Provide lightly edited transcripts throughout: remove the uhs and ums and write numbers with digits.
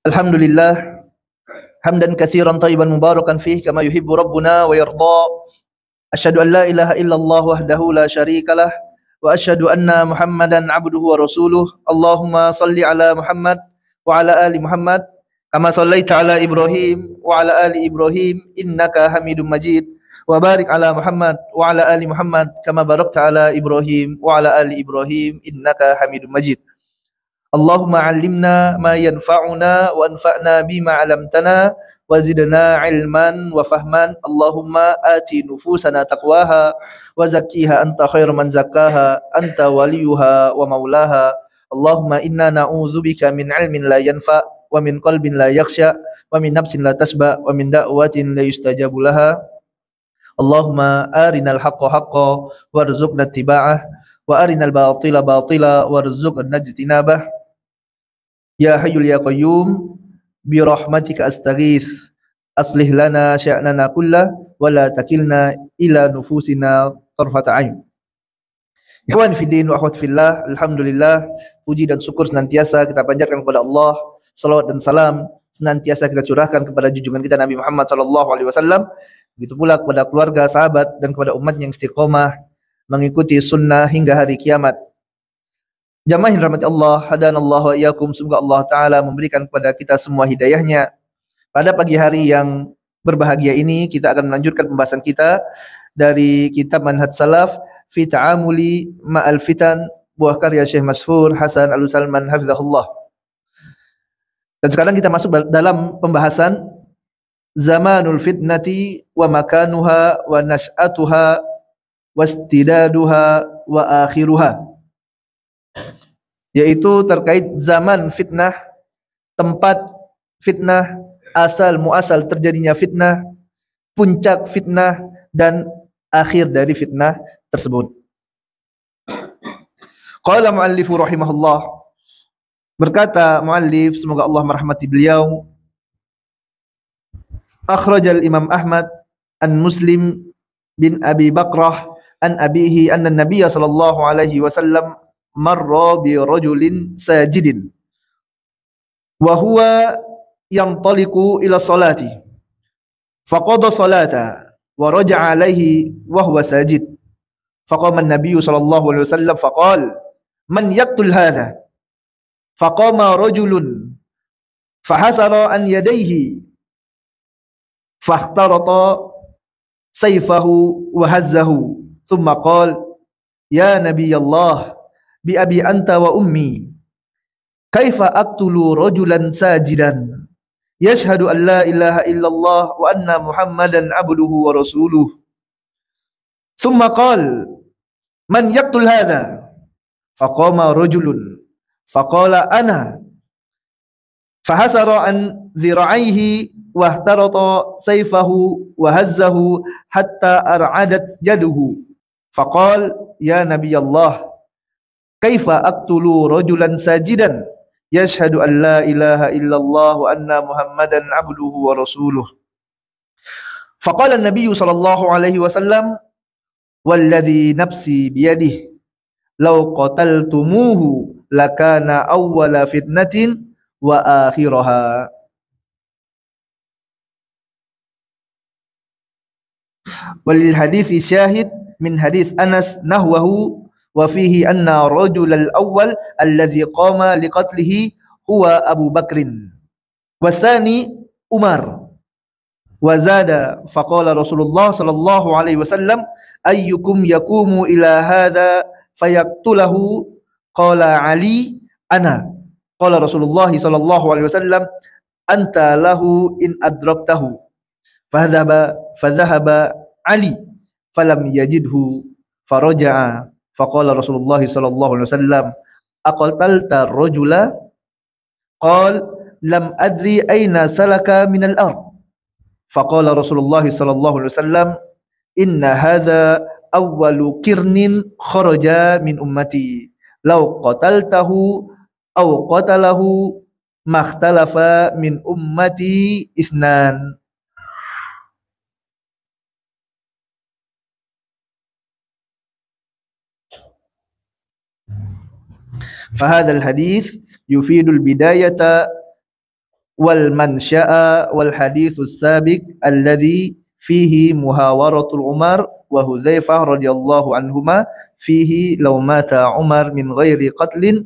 Alhamdulillah hamdan katsiran tayyiban mubarakan fih kama yuhibbu rabbuna wa yarda. Asyhadu an la ilaha illallah wahdahu la syarikalah wa asyhadu anna Muhammadan abduhu wa rasuluh. Allahumma salli ala Muhammad wa ala ali Muhammad kama sallaita ala Ibrahim wa ala ali Ibrahim innaka Hamidum Majid. Wa barik ala Muhammad wa ala ali Muhammad kama barakta ala Ibrahim wa ala ali Ibrahim innaka Hamidum Majid. Allahumma 'allimna ma yanfa'una wa anfa'na bima 'allamtana wa zidna 'ilman wa fahman. Allahumma ati nufusana taqwaha wa zakkiha anta khairu man zakkaha anta waliyuha wa maulaha. Allahumma inna na'udzubika min 'ilmin la yanfa' wa min qalbin la yakhsha wa min nafsin la tasba wa min da'watin la yustajabu laha. Allahumma arinal haqqa haqqan warzuqna ittiba'ah wa arinal batila batila warzuqna ijtinabah. Ya Hayyul Ya Qayyum bi rahmatika astaghits aslih lana sya'nana kullah wa la takilna ila nufusina tarfata ain. Ikhwan fillah wa akhwat fillah, alhamdulillah, puji dan syukur senantiasa kita panjatkan kepada Allah. Salawat dan salam senantiasa kita curahkan kepada junjungan kita Nabi Muhammad sallallahu alaihi wasallam. Begitu pula kepada keluarga, sahabat dan kepada umat yang istiqomah mengikuti sunnah hingga hari kiamat. Jamaah yang dirahmati Allah, hadanallahu wa iyyakum, semoga Allah Ta'ala memberikan kepada kita semua hidayahnya. Pada pagi hari yang berbahagia ini, kita akan melanjutkan pembahasan kita dari kitab Manhaj Salaf fi Ta'amuli Ma'al Fitan, buah karya Syekh Mashhur Hasan Al-Salman hafizahullah. Dan sekarang kita masuk dalam pembahasan Zamanul Fitnati wa makanuha wa nas'atuha wa istidaduha wa akhiruha, yaitu terkait zaman fitnah, tempat fitnah, asal muasal terjadinya fitnah, puncak fitnah dan akhir dari fitnah tersebut. Qala muallifu rahimahullah, berkata muallif semoga Allah merahmati beliau, akhrajal Imam Ahmad an Muslim bin Abi Bakrah an abihi anna Nabiyya sallallahu alaihi wasallam marra bi rajulin sajidin wa huwa yantaliqu ila salati faqada salata wa raja'a alaihi wa huwa sajid faqama an-nabiy sallallahu alaihi wasallam faqala man yaqtul hadha faqama rajulun fahasara an yadayhi fahtarata sayfahu wa hazzahu thumma qala ya nabiy Allah bi abi anta wa ummi kaifa aqtulu rajulan sajidan yashhadu an la ilaha illallah wa anna muhammadan abduhu wa rasuluh thumma qala man yaqtul hadha faqama rajulun faqala ana fahasara an dhira'aihi wahtarata sayfahu wa hazzahu hatta ar'adat yaduhu faqala ya nabiy Allah kaifa aqtulu rajulan sajidan yashhadu an la ilaha illallah wa anna muhammadan abduhu wa rasuluh. Faqala an-nabiy sallallahu alaihi wasallam walladhi nafsi biyadihi law qataltumuhu lakana awwala fitnatin wa akhiraha. Walil hadithi syahid min hadith Anas nahwahu wa fihi anna rajul al-awwal alladhi qama liqatlihi huwa Abu Bakrin wa thani Umar wa zada faqala Rasulullah sallallahu alaihi wasallam ayyukum yakumu ila hadha fayaqtulahu qala Ali ana qala Rasulullah sallallahu alaihi wasallam anta lahu in adraktahu fadhahaba Ali falam yajidhu faraja'a faqala Rasulullah sallallahu alaihi wasallam aqtalta rajula qala lam adri aina salaka min al-ard faqala Rasulullah sallallahu alaihi wasallam inna hadha awwalu kirnin kharaja min ummati law qataltahu aw qatalahu makhtalafa min ummati ithnan. فهذا الحديث يفيد البداية wal mansya'a wal haditsus sabiq alladhi fihi muhawaratul Umar wa Hudzaifah radhiyallahu anhuma fihi law mata Umar min ghairi qatlin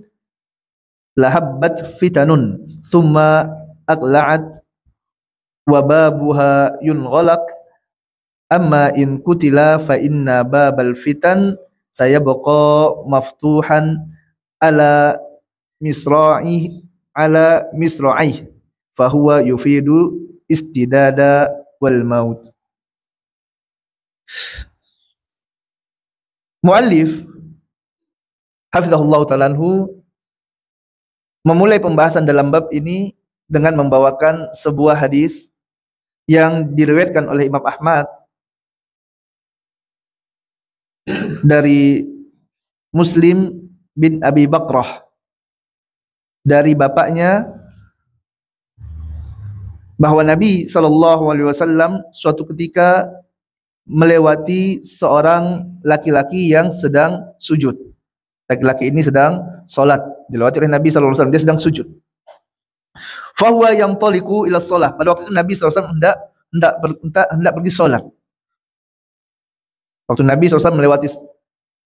lahabbat fitanun thumma aqla'at wa babuha yunghalaq amma in kutila fa inna babal fitan sayabqa maftuhan ala misra'i fa huwa yufidu istidada wal maut. Muallif hafizahullah ta'ala anhu memulai pembahasan dalam bab ini dengan membawakan sebuah hadis yang diriwayatkan oleh Imam Ahmad dari Muslim bin Abi Bakrah dari bapaknya bahwa Nabi SAW suatu ketika melewati seorang laki-laki yang sedang sujud. Laki-laki ini sedang salat, dilewati oleh Nabi SAW, dia sedang sujud. Fahuwa yang toliku ila sholat. Pada waktu itu Nabi SAW hendak pergi sholat. Waktu Nabi SAW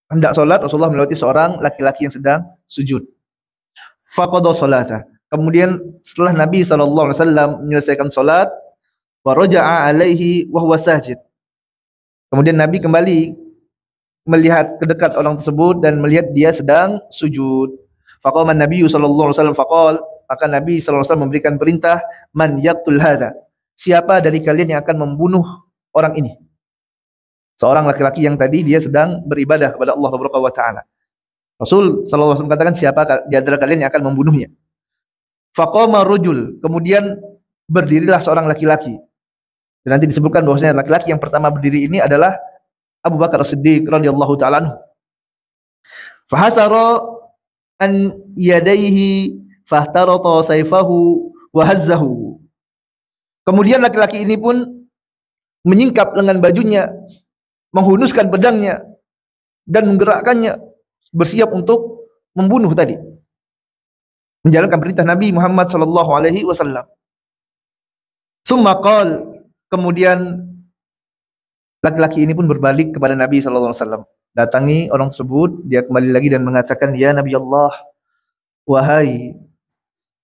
hendak sholat, Rasulullah melewati seorang laki-laki yang sedang sujud. Faqada sholata. Kemudian setelah Nabi SAW menyelesaikan sholat, wa raja'a alaihi wa huwa sajid. Kemudian Nabi kembali melihat ke dekat orang tersebut dan melihat dia sedang sujud. Faqama Nabi SAW faqal, maka Nabi SAW memberikan perintah, man yaqtul hadha. Siapa dari kalian yang akan membunuh orang ini? Seorang laki-laki yang tadi dia sedang beribadah kepada Allah Subhanahu wa taala. Rasul sallallahu alaihi wasallam katakan, siapa di antara kalian yang akan membunuhnya? Faqama rajul, kemudian berdirilah seorang laki-laki. Dan nanti disebutkan bahwasanya laki-laki yang pertama berdiri ini adalah Abu Bakar As-Siddiq radhiyallahu taala anhu. Fahasara an yadayhi fahtarata sayfahu wa hazzahu. Kemudian laki-laki ini pun menyingkap lengan bajunya, menghunuskan pedangnya dan menggerakkannya, bersiap untuk membunuh tadi, menjalankan perintah Nabi Muhammad sallallahu alaihi wasallam. Summa qala, kemudian laki-laki ini pun berbalik kepada Nabi sallallahu alaihi wasallam. Datangi orang tersebut, dia kembali lagi dan mengatakan, ya Nabi Allah, wahai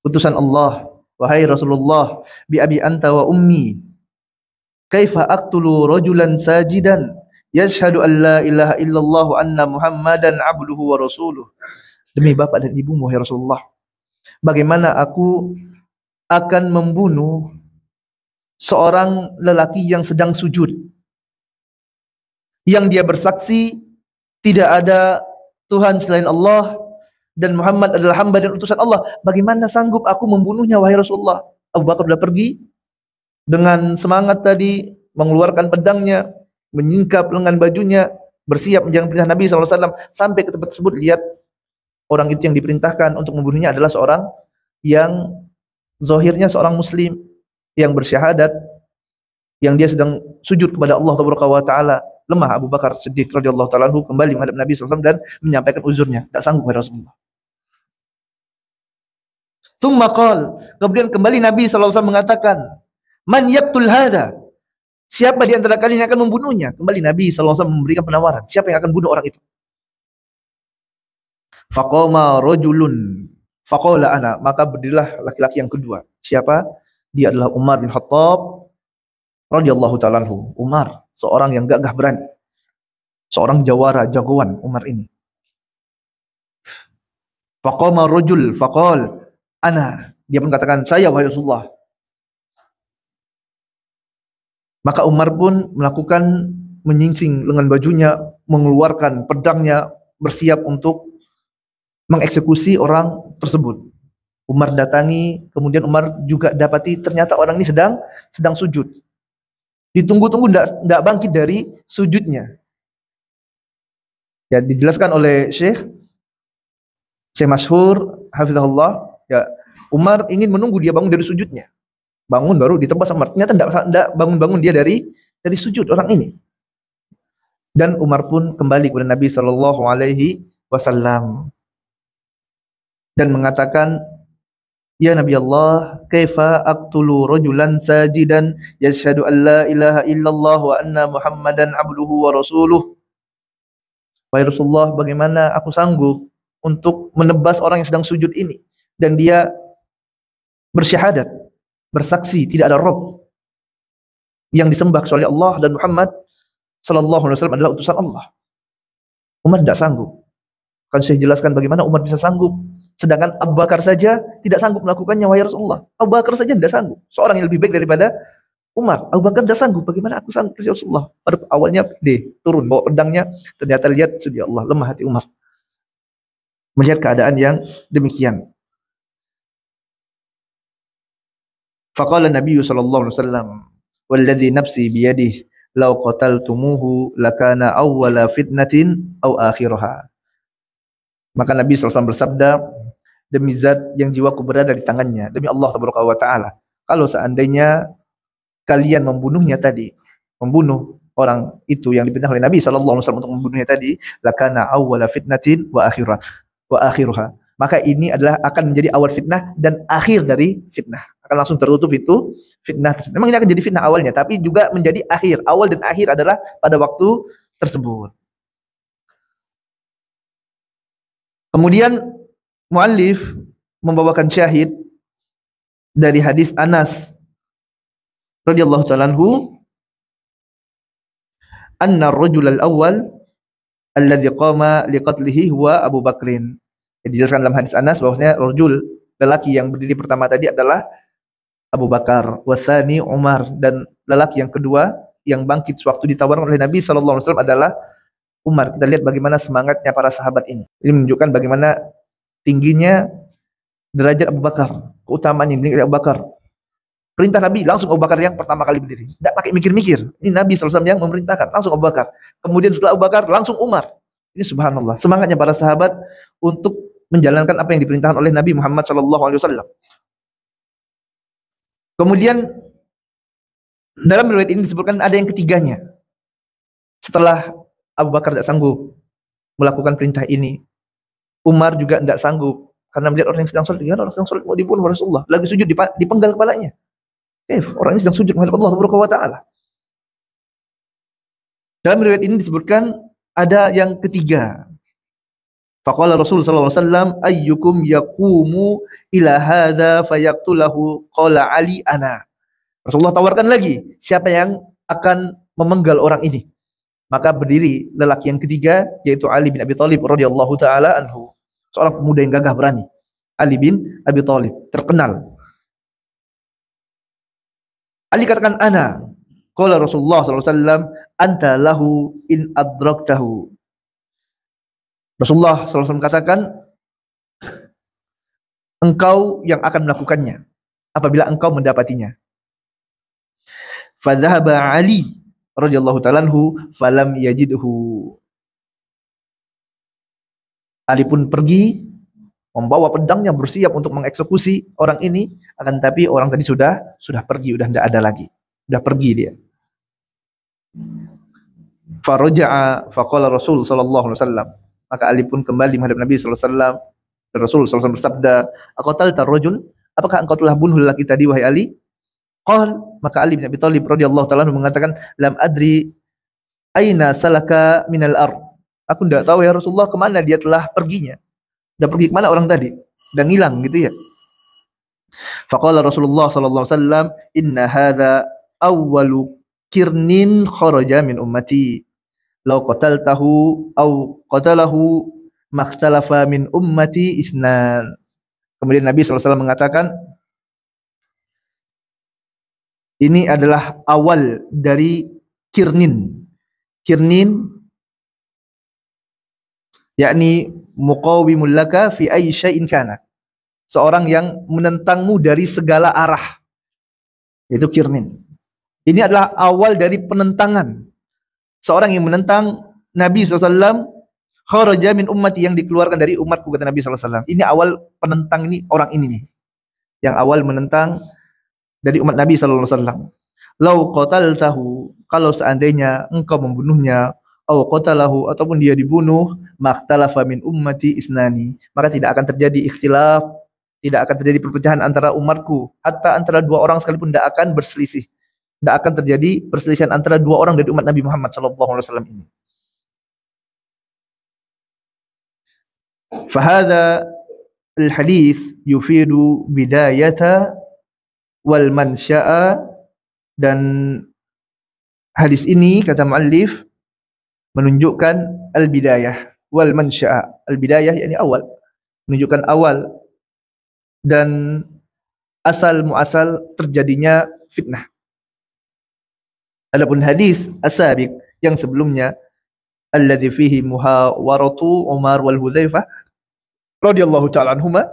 utusan Allah, wahai Rasulullah, bi abi anta wa ummi, kaifa aqtulu rajulan sajidan yashhadu an la ilaha illallah wa anna Muhammadan abduhu wa rasuluh. Demi bapak dan ibumu, wahai Rasulullah, bagaimana aku akan membunuh seorang lelaki yang sedang sujud, yang dia bersaksi tidak ada Tuhan selain Allah dan Muhammad adalah hamba dan utusan Allah. Bagaimana sanggup aku membunuhnya, wahai Rasulullah? Abu Bakar sudah pergi dengan semangat tadi, mengeluarkan pedangnya, menyingkap lengan bajunya, bersiap menjalankan perintah Nabi SAW. Sampai ke tempat tersebut, lihat orang itu yang diperintahkan untuk membunuhnya adalah seorang yang zahirnya seorang muslim, yang bersyahadat, yang dia sedang sujud kepada Allah Taala. Lemah Abu Bakar Siddiq radhiyallahu ta'ala anhu kembali menghadap Nabi SAW dan menyampaikan uzurnya, tak sanggup kepada Rasulullah. Tsumma qala, kemudian kembali Nabi SAW mengatakan, man yaqtul hadha, siapa di antara kalian yang akan membunuhnya? Kembali Nabi SAW memberikan penawaran, siapa yang akan bunuh orang itu? Faqama rajulun faqala ana, maka berdirilah laki-laki yang kedua. Siapa? Dia adalah Umar bin Khattab radhiyallahu ta'ala anhu. Umar, seorang yang gagah berani, seorang jawara, jagoan Umar ini. Faqama rajul faqal ana, dia pun katakan, saya wahai Rasulullah. Maka Umar pun melakukan menyingsing lengan bajunya, mengeluarkan pedangnya, bersiap untuk mengeksekusi orang tersebut. Umar datangi, kemudian Umar juga dapati ternyata orang ini sedang sujud. Ditunggu-tunggu tidak bangkit dari sujudnya. Ya, dijelaskan oleh Syekh Masyhur hafizahullah, ya, Umar ingin menunggu dia bangun dari sujudnya. Bangun baru ditebas sama. Ternyata tidak bangun-bangun dia dari sujud orang ini. Dan Umar pun kembali kepada Nabi SAW dan mengatakan, Ya Nabi Allah, kaifa aqtulu rajulan sajidan yashhadu an la ilaha illallah wa anna Muhammadan abduhu wa rasuluh. Wahai Rasulullah, bagaimana aku sanggup untuk menebas orang yang sedang sujud ini dan dia bersyahadat, bersaksi tidak ada Rabb yang disembah kecuali Allah dan Muhammad sallallahu alaihi wasallam adalah utusan Allah. Umar tidak sanggup. Kan saya jelaskan bagaimana Umar bisa sanggup. Sedangkan Abu Bakar saja tidak sanggup melakukannya, wahai Rasulullah. Abu Bakar saja tidak sanggup. Seorang yang lebih baik daripada Umar. Abu Bakar tidak sanggup. Bagaimana aku sanggup, ya Rasulullah? Pada awalnya turun bawa pedangnya. Ternyata lihat, sudah Allah, lemah hati Umar. Melihat keadaan yang demikian. Faqala Nabi sallallahu alaihi wasallam, "Walladzi nafsi biyadihi, law qataltumuhu lakana awwala fitnatin aw akhiraha." Maka Nabi SAW bersabda, demi zat yang jiwaku berada di tangannya, demi Allah Tabaraka wa Ta'ala, kalau seandainya kalian membunuhnya tadi, membunuh orang itu yang diperintah oleh Nabi SAW untuk membunuhnya tadi, lakana awwala fitnatin wa akhiruha. Maka ini adalah akan menjadi awal fitnah dan akhir dari fitnah. Akan langsung tertutup itu fitnah. Memang ini akan jadi fitnah awalnya, tapi juga menjadi akhir. Awal dan akhir adalah pada waktu tersebut. Kemudian muallif membawakan syahid dari hadis Anas radhiyallahu ta'ala anhu, anna ar-rajul al-awwal alladhi qama liqatlihi huwa Abu Bakrin. Dijelaskan dalam hadis Anas bahwasanya rajul, lelaki yang berdiri pertama tadi adalah Abu Bakar, wasani Umar, dan lelaki yang kedua yang bangkit sewaktu ditawarkan oleh Nabi sallallahu alaihi wasallam adalah Umar. Kita lihat bagaimana semangatnya para sahabat ini. Ini menunjukkan bagaimana tingginya derajat Abu Bakar, keutamaan yang dimiliki Abu Bakar. Perintah Nabi, langsung Abu Bakar yang pertama kali berdiri. Tidak pakai mikir-mikir. Ini Nabi SAW yang memerintahkan, langsung Abu Bakar. Kemudian setelah Abu Bakar, langsung Umar. Ini subhanallah, semangatnya para sahabat untuk menjalankan apa yang diperintahkan oleh Nabi Muhammad SAW. Kemudian dalam riwayat ini disebutkan ada yang ketiganya. Setelah Abu Bakar tidak sanggup melakukan perintah ini, Umar juga tidak sanggup karena melihat orang yang sedang sholat. Orang sedang sholat mau dibunuh Rasulullah, lagi sujud dipenggal kepalanya. Orang ini sedang sujud menghadap Allah Subhanahu wa Ta'ala. Dalam riwayat ini disebutkan ada yang ketiga. Faqala Rasul sallallahu alaihi wasallam, ayyukum yaqumu ila hadza fayaqtulahu, qala Ali ana. Rasulullah tawarkan lagi, siapa yang akan memenggal orang ini? Maka berdiri lelaki yang ketiga, yaitu Ali bin Abi Thalib radhiyallahu taala anhu, seorang pemuda yang gagah berani. Ali bin Abi Thalib terkenal. Ali katakan ana. Qala Rasulullah sallallahu alaihi wasallam, anta lahu in adraktahu. Rasulullah sallallahu alaihi wasallam katakan, engkau yang akan melakukannya apabila engkau mendapatinya. Fadhahaba Ali radhiyallahu ta'ala anhu falam yajidhu. Ali pun pergi membawa pedangnya bersiap untuk mengeksekusi orang ini, akan tapi orang tadi sudah pergi, sudah tidak ada lagi. Sudah pergi dia. Faraja'a faqala Rasul sallallahu alaihi wasallam. Maka Ali pun kembali menghadap Nabi sallallahu alaihi wasallam. Dan Rasul sallallahu alaihi wasallam bersabda, "Aqatalta ar-rajul? Apakah engkau telah bunuh lelaki tadi wahai Ali?" Qal, maka Ali bin Abi Thalib radhiyallahu ta'ala mengatakan, lam adri aina salaka minal ard. Aku tidak tahu ya Rasulullah kemana dia telah perginya. Sudah pergi kemana orang tadi? Sudah hilang gitu ya. Faqala Rasulullah sallallahu alaihi wasallam, inna hadza awwalu kirnin kharaja min ummati. Law qataltahu aw qatalahu makhtalafa min ummati isnan. Kemudian Nabi sallallahu alaihi wasallam mengatakan, ini adalah awal dari kirnin. Kirnin yakni muqawimul laka fi ayyi syai'in kana. Seorang yang menentangmu dari segala arah. Itu kirnin. Ini adalah awal dari penentangan. Seorang yang menentang Nabi SAW, kharaja min ummati, yang dikeluarkan dari umatku, kata Nabi SAW. Ini awal penentang, ini orang ini nih. Yang awal menentang dari umat Nabi SAW. Lau qataltahu, kalau seandainya engkau membunuhnya, au qatalahu, ataupun dia dibunuh, makhtalafa min ummati isnani, maka tidak akan terjadi ikhtilaf, tidak akan terjadi perpecahan antara umatku, hatta antara dua orang sekalipun tidak akan berselisih. Tidak akan terjadi perselisihan antara dua orang dari umat Nabi Muhammad SAW ini. Fahada al-hadith yufidu bidayata wal mansya'a, dan hadis ini kata muallif menunjukkan al-bidayah wal mansya'a. Al-bidayah yakni awal, menunjukkan awal dan asal muasal terjadinya fitnah. Adapun hadis as-sabiq yang sebelumnya, alladzi fihi muhawaratu Umar wal Hudzaifah radhiyallahu ta'ala anhuma,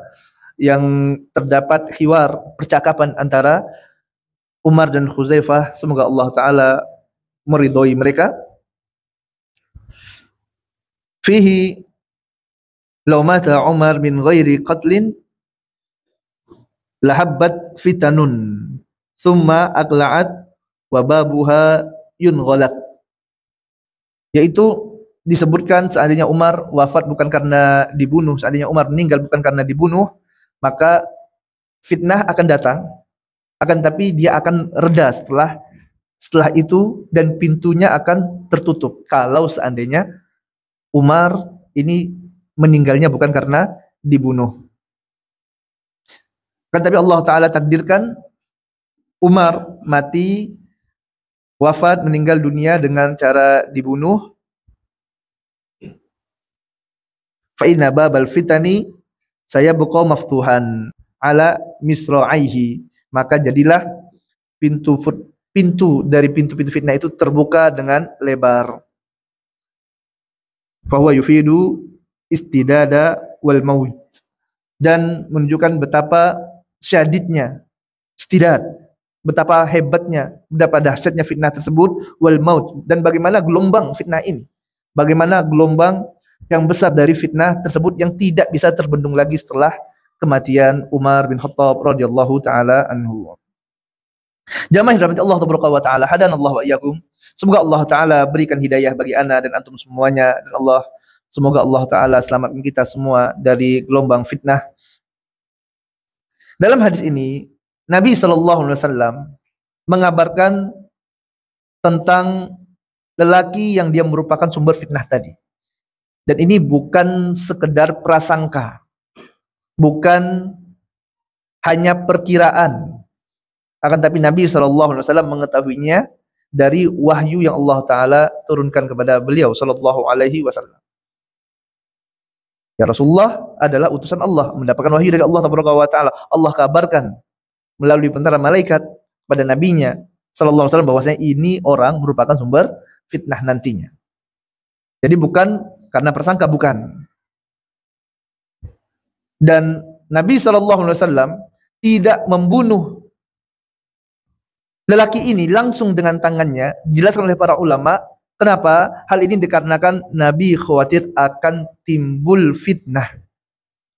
yang terdapat khiwar, percakapan antara Umar dan Hudzaifah, semoga Allah taala meridhoi mereka. Fihi law mata Umar min ghairi qatlin lahabbat fitanun thumma aqla'at wa babuha yunghalaq, yaitu disebutkan seandainya Umar wafat bukan karena dibunuh, seandainya Umar meninggal bukan karena dibunuh, maka fitnah akan datang, akan tapi dia akan reda setelah itu, dan pintunya akan tertutup kalau seandainya Umar ini meninggalnya bukan karena dibunuh. Kan tapi Allah Ta'ala takdirkan Umar mati, wafat, meninggal dunia dengan cara dibunuh. Fa inna babal fitani sayabqa maftuhan ala misra'aihi, maka jadilah pintu dari pintu-pintu fitnah itu terbuka dengan lebar. Fa huwa yufidu istidada wal maut, dan menunjukkan betapa syadidnya istidad, betapa hebatnya, betapa dahsyatnya fitnah tersebut, wal maut, dan bagaimana gelombang fitnah ini, bagaimana gelombang yang besar dari fitnah tersebut yang tidak bisa terbendung lagi setelah kematian Umar bin Khattab radhiyallahu taala anhu. Jamaah rahmat Allah taala, hadanallahu wa iyyakum. Semoga Allah taala berikan hidayah bagi ana dan antum semuanya, dan semoga Allah taala selamatkan kita semua dari gelombang fitnah. Dalam hadis ini Nabi SAW mengabarkan tentang lelaki yang dia merupakan sumber fitnah tadi. Dan ini bukan sekedar prasangka, bukan hanya perkiraan, akan tapi Nabi SAW mengetahuinya dari wahyu yang Allah Ta'ala turunkan kepada beliau SAW. Ya, Rasulullah adalah utusan Allah, mendapatkan wahyu dari Allah Ta'ala. Allah kabarkan melalui pentara malaikat pada nabinya sallallahu alaihi wasallam bahwasanya ini orang merupakan sumber fitnah nantinya. Jadi bukan karena persangka, bukan. Dan Nabi sallallahu alaihi wasallam tidak membunuh lelaki ini langsung dengan tangannya, dijelaskan oleh para ulama. Kenapa? Hal ini dikarenakan Nabi khawatir akan timbul fitnah.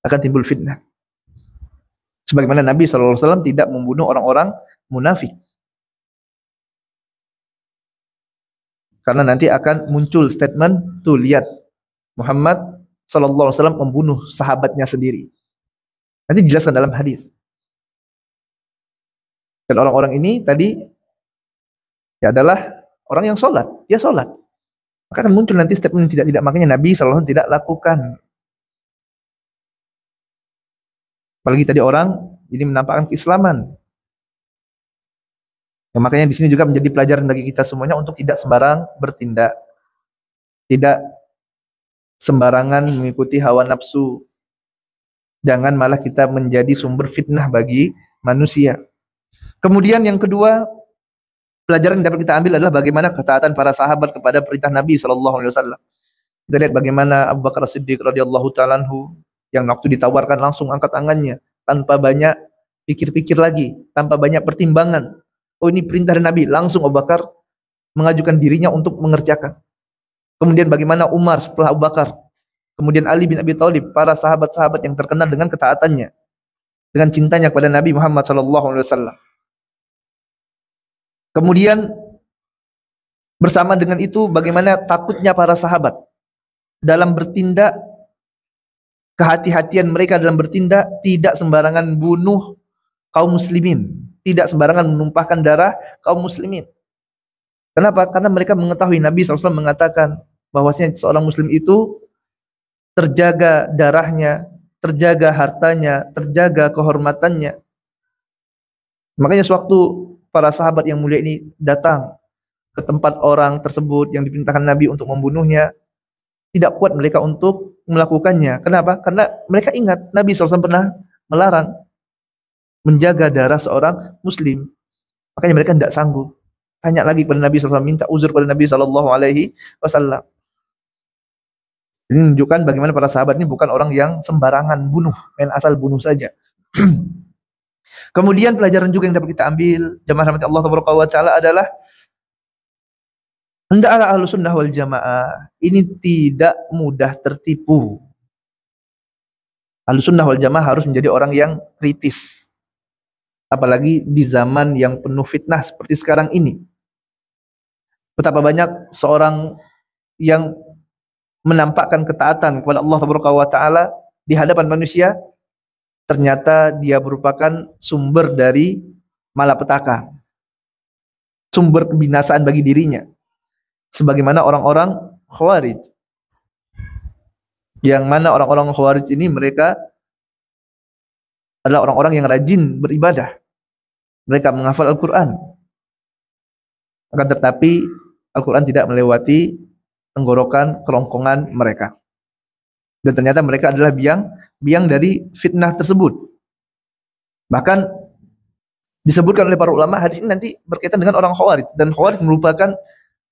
Akan timbul fitnah. Sebagaimana Nabi SAW tidak membunuh orang-orang munafik. Karena nanti akan muncul statement, tuh lihat, Muhammad SAW membunuh sahabatnya sendiri. Nanti dijelaskan dalam hadis. Dan orang-orang ini tadi ya adalah orang yang sholat, dia sholat. Maka akan muncul nanti statement tidak, makanya Nabi SAW tidak lakukan. Apalagi tadi orang ini menampakkan keislaman. Ya, makanya di sini juga menjadi pelajaran bagi kita semuanya untuk tidak sembarang bertindak, tidak sembarangan mengikuti hawa nafsu. Jangan malah kita menjadi sumber fitnah bagi manusia. Kemudian yang kedua, pelajaran yang dapat kita ambil adalah bagaimana ketaatan para sahabat kepada perintah Nabi SAW. Kita lihat bagaimana Abu Bakar As-Siddiq radhiyallahu ta'ala anhu, yang waktu ditawarkan langsung angkat tangannya tanpa banyak pikir-pikir lagi, tanpa banyak pertimbangan. Oh, ini perintah dari Nabi, langsung Abu Bakar mengajukan dirinya untuk mengerjakan. Kemudian bagaimana Umar setelah Abu Bakar, kemudian Ali bin Abi Thalib, para sahabat-sahabat yang terkenal dengan ketaatannya, dengan cintanya kepada Nabi Muhammad SAW. Kemudian bersama dengan itu bagaimana takutnya para sahabat dalam bertindak kehati-hatian mereka dalam bertindak, tidak sembarangan bunuh kaum muslimin, tidak sembarangan menumpahkan darah kaum muslimin. Kenapa? Karena mereka mengetahui Nabi SAW mengatakan bahwasanya seorang muslim itu terjaga darahnya, terjaga hartanya, terjaga kehormatannya. Makanya sewaktu para sahabat yang mulia ini datang ke tempat orang tersebut yang diperintahkan Nabi untuk membunuhnya, tidak kuat mereka untuk melakukannya. Kenapa? Karena mereka ingat Nabi SAW pernah melarang menjaga darah seorang muslim. Makanya mereka tidak sanggup. Tanya lagi kepada Nabi SAW, minta uzur pada Nabi SAW. Ini menunjukkan bagaimana para sahabat ini bukan orang yang sembarangan bunuh, main asal bunuh saja. Kemudian pelajaran juga yang dapat kita ambil, jamaah rahmati Allah Taala adalah hendaklah ahlu sunnah wal jamaah ini tidak mudah tertipu. Ahlu sunnah wal jamaah harus menjadi orang yang kritis. Apalagi di zaman yang penuh fitnah seperti sekarang ini. Betapa banyak seorang yang menampakkan ketaatan kepada Allah Taala di hadapan manusia, ternyata dia merupakan sumber dari malapetaka, sumber kebinasaan bagi dirinya. Sebagaimana orang-orang Khawarij, yang mana orang-orang Khawarij ini mereka adalah orang-orang yang rajin beribadah, mereka menghafal Al-Quran, akan tetapi Al-Quran tidak melewati tenggorokan kerongkongan mereka. Dan ternyata mereka adalah biang dari fitnah tersebut. Bahkan disebutkan oleh para ulama, hadis ini nanti berkaitan dengan orang Khawarij. Dan Khawarij merupakan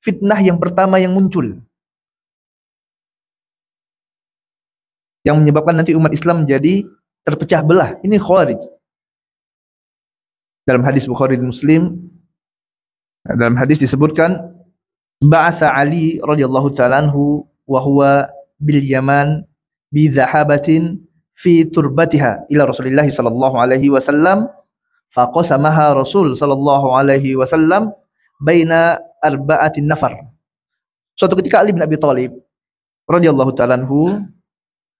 fitnah yang pertama yang muncul, yang menyebabkan nanti umat Islam menjadi terpecah belah. Ini Khawarij. Dalam hadis Bukhari dan Muslim, dalam hadis disebutkan, Ba'atha Ali radhiyallahu ta'ala anhu wa huwa bil Yaman bi dhahabatin fi turbatiha ila Rasulillah sallallahu alaihi wasallam faqasamaha Rasul sallallahu alaihi wasallam baina arba'atin nafar. Suatu ketika Ali bin Abi Thalib radhiyallahu ta'ala anhu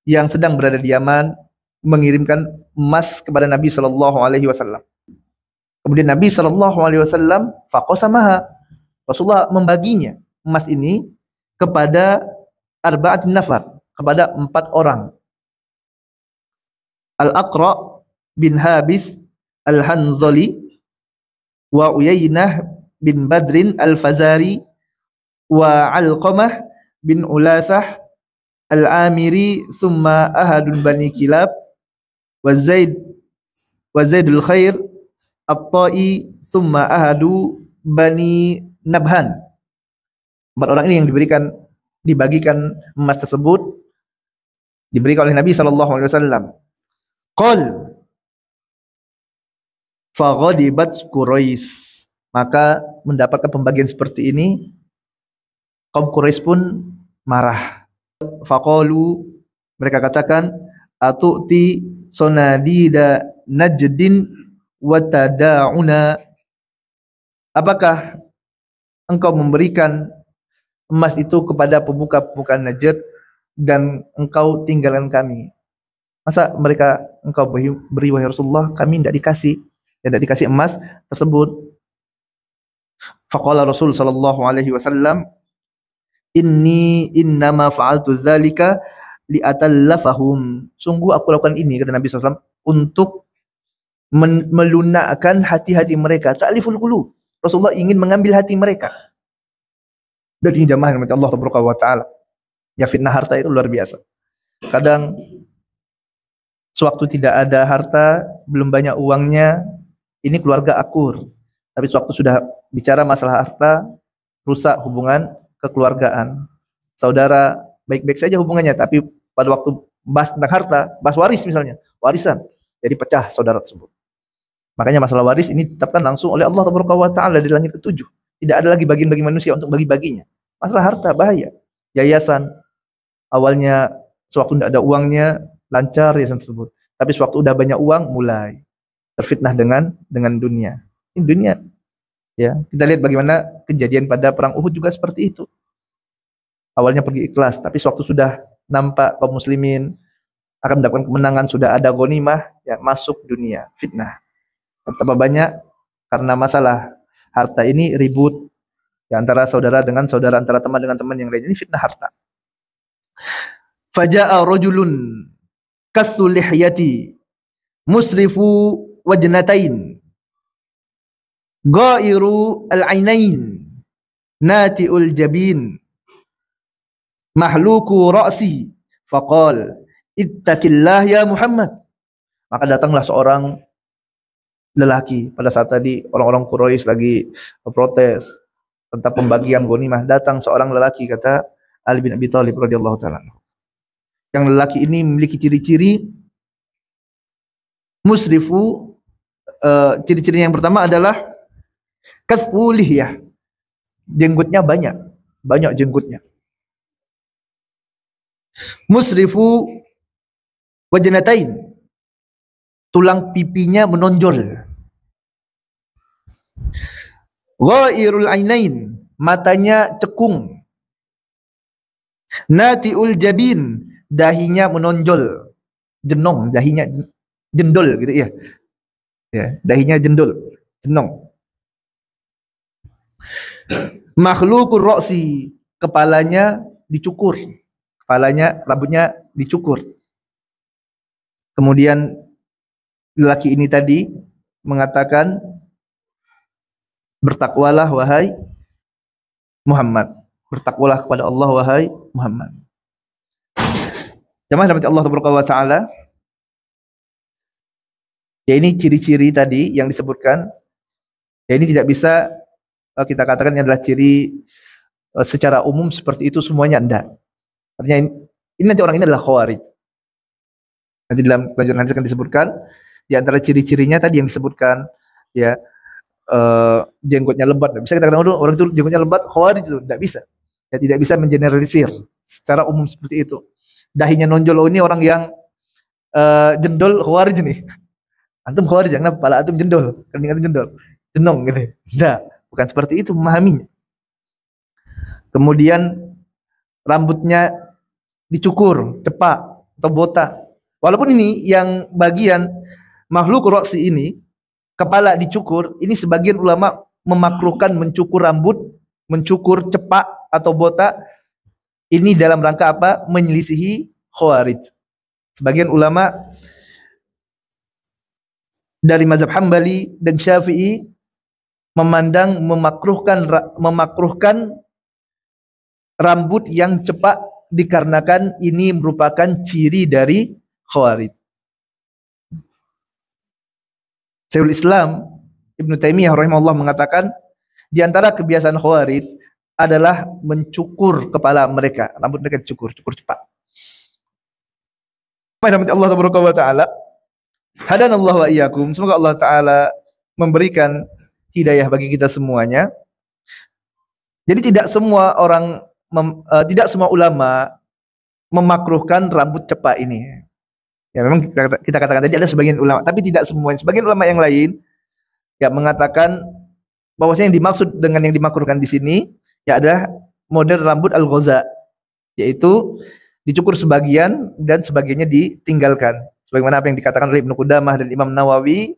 yang sedang berada di Yaman mengirimkan emas kepada Nabi sallallahu alaihi wasallam. Kemudian Nabi sallallahu alaihi wasallam faqasamaha, Rasulullah membaginya emas ini kepada arba'atin nafar, kepada 4 orang. Al-Aqra bin Habis Al-Hanzali wa Uyainah bin Badrin Al-Fazari wa Alqamah bin Ulathah Al-Amiri summa ahadun bani Kilab wa Zaidul Khair At-Ta'i summa ahadu bani Nabhan. 4 orang ini yang dibagikan emas tersebut, diberikan oleh Nabi SAW. Qal faghadibat Quraisy, maka mendapatkan pembagian seperti ini kaum Quraisy pun marah. Faqalu, mereka katakan, atu'ti sonadida najdin wa tada'una, apakah engkau memberikan emas itu kepada pemuka-pemuka Najd dan engkau tinggalkan kami? Masa mereka engkau beri wahai Rasulullah, kami tidak dikasih emas tersebut. Faqala Rasul sallallahu alaihi wasallam, inni innama fa'altu dzalika li'atallafahum. Sungguh aku lakukan ini, kata Nabi SAW, untuk melunakkan hati-hati mereka. Ta'liful qulub. Rasulullah ingin mengambil hati mereka. Dan ini jamaah yang Allah Taala. Ya, fitnah harta itu luar biasa. Kadang sewaktu tidak ada harta, belum banyak uangnya, ini keluarga akur. Tapi sewaktu sudah bicara masalah harta, rusak hubungan kekeluargaan. Saudara baik-baik saja hubungannya, tapi pada waktu bahas tentang harta, bahas waris misalnya, warisan, jadi pecah saudara tersebut. Makanya masalah waris ini ditetapkan langsung oleh Allah Taala di langit ke-7. Tidak ada lagi bagian bagi manusia untuk bagi-baginya. Masalah harta bahaya. Yayasan awalnya sewaktu tidak ada uangnya lancar yayasan tersebut. Tapi sewaktu udah banyak uang mulai terfitnah dengan dunia. Ini dunia. Ya, kita lihat bagaimana kejadian pada perang Uhud juga seperti itu. Awalnya pergi ikhlas, tapi sewaktu sudah nampak kaum muslimin akan mendapatkan kemenangan, sudah ada ghanimah, ya masuk dunia fitnah. Betapa banyak karena masalah harta ini ribut di antara saudara dengan saudara, antara teman dengan teman yang lain. Ini fitnah harta. Faja'a rajulun kasul lihyati musrifu wajnatain ghairu al-ainain nati'ul jabin mahluku ra'si faqal ittaqillah ya Muhammad. Maka datanglah seorang lelaki. Pada saat tadi orang-orang Quraisy lagi protes tentang pembagian ghanimah, datang seorang lelaki, kata Ali bin Abi Thalib radhiyallahu taala. Yang lelaki ini memiliki ciri-ciri musrifu. Ciri-ciri yang pertama adalah kasfu lihyah. Jenggotnya banyak jenggotnya. Musrifu wajnatain, tulang pipinya menonjol. Ghairul ainain, matanya cekung. Natiul jabin, dahinya menonjol. Jenong, dahinya jendol gitu ya. Ya, dahinya jendol, jenong. Makhlukur ra'si, kepalanya dicukur. Kepalanya, rambutnya dicukur. Kemudian lelaki ini tadi mengatakan, bertakwalah wahai Muhammad. Bertakwalah kepada Allah wahai Muhammad. Jemaah rahmati Allah taala. Ya, ini ciri-ciri tadi yang disebutkan. Ya, ini tidak bisa kita katakan ini adalah ciri secara umum seperti itu semuanya, enggak. Artinya ini nanti orang ini adalah khawarij. Nanti dalam pelajaran hadis akan disebutkan di antara ciri-cirinya tadi yang disebutkan, ya, jenggotnya lebat. Bisa kita katakan orang itu jenggotnya lebat khawarij, itu tidak bisa. Ya, tidak bisa mengeneralisir secara umum seperti itu. Dahinya nonjol, oh ini orang yang jendol khawarij nih. Antum khawarij, kenapa kepala antum jendol, kening antum jendol, jenong gitu. Tidak, bukan seperti itu memahaminya. Kemudian rambutnya dicukur, cepak atau botak. Walaupun ini yang bagian makhluk ra'si ini, kepala dicukur, ini sebagian ulama memakruhkan mencukur rambut, mencukur cepak atau botak, ini dalam rangka apa? Menyelisihi khawarij. Sebagian ulama dari mazhab Hambali dan Syafi'i memandang memakruhkan rambut yang cepak dikarenakan ini merupakan ciri dari khawarij. Syekhul Islam Ibnu Taimiyah rahimahullah mengatakan di antara kebiasaan khawarij adalah mencukur kepala mereka, rambut mereka dicukur, cukur cepat. Allah taala, hadanallahu wa iyyakum. Semoga Allah taala memberikan hidayah bagi kita semuanya. Jadi tidak semua orang tidak semua ulama memakruhkan rambut cepak ini. Ya memang kita katakan tadi ada sebagian ulama, tapi tidak semua. Sebagian ulama yang lain ya mengatakan bahwasanya yang dimaksud dengan yang dimakruhkan di sini ya adalah model rambut al-ghaza, yaitu dicukur sebagian dan sebagiannya ditinggalkan. Sebagaimana apa yang dikatakan oleh Ibnu Qudamah dan Imam Nawawi,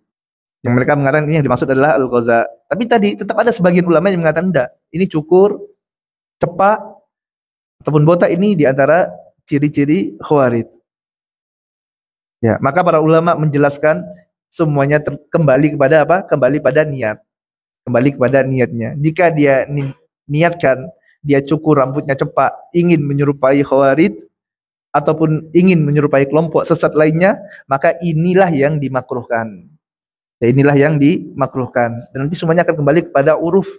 yang mereka mengatakan ini yang dimaksud adalah al-ghaza. Tapi tadi tetap ada sebagian ulama yang mengatakan enggak, ini cukur, cepak ataupun botak ini diantara ciri-ciri khawarij. Ya, maka para ulama menjelaskan semuanya kembali kepada apa? Kembali pada niat. Kembali kepada niatnya. Jika dia niatkan, dia cukur rambutnya cepat, ingin menyerupai khawarij ataupun ingin menyerupai kelompok sesat lainnya, maka inilah yang dimakruhkan. Ya, inilah yang dimakruhkan. Dan nanti semuanya akan kembali kepada uruf,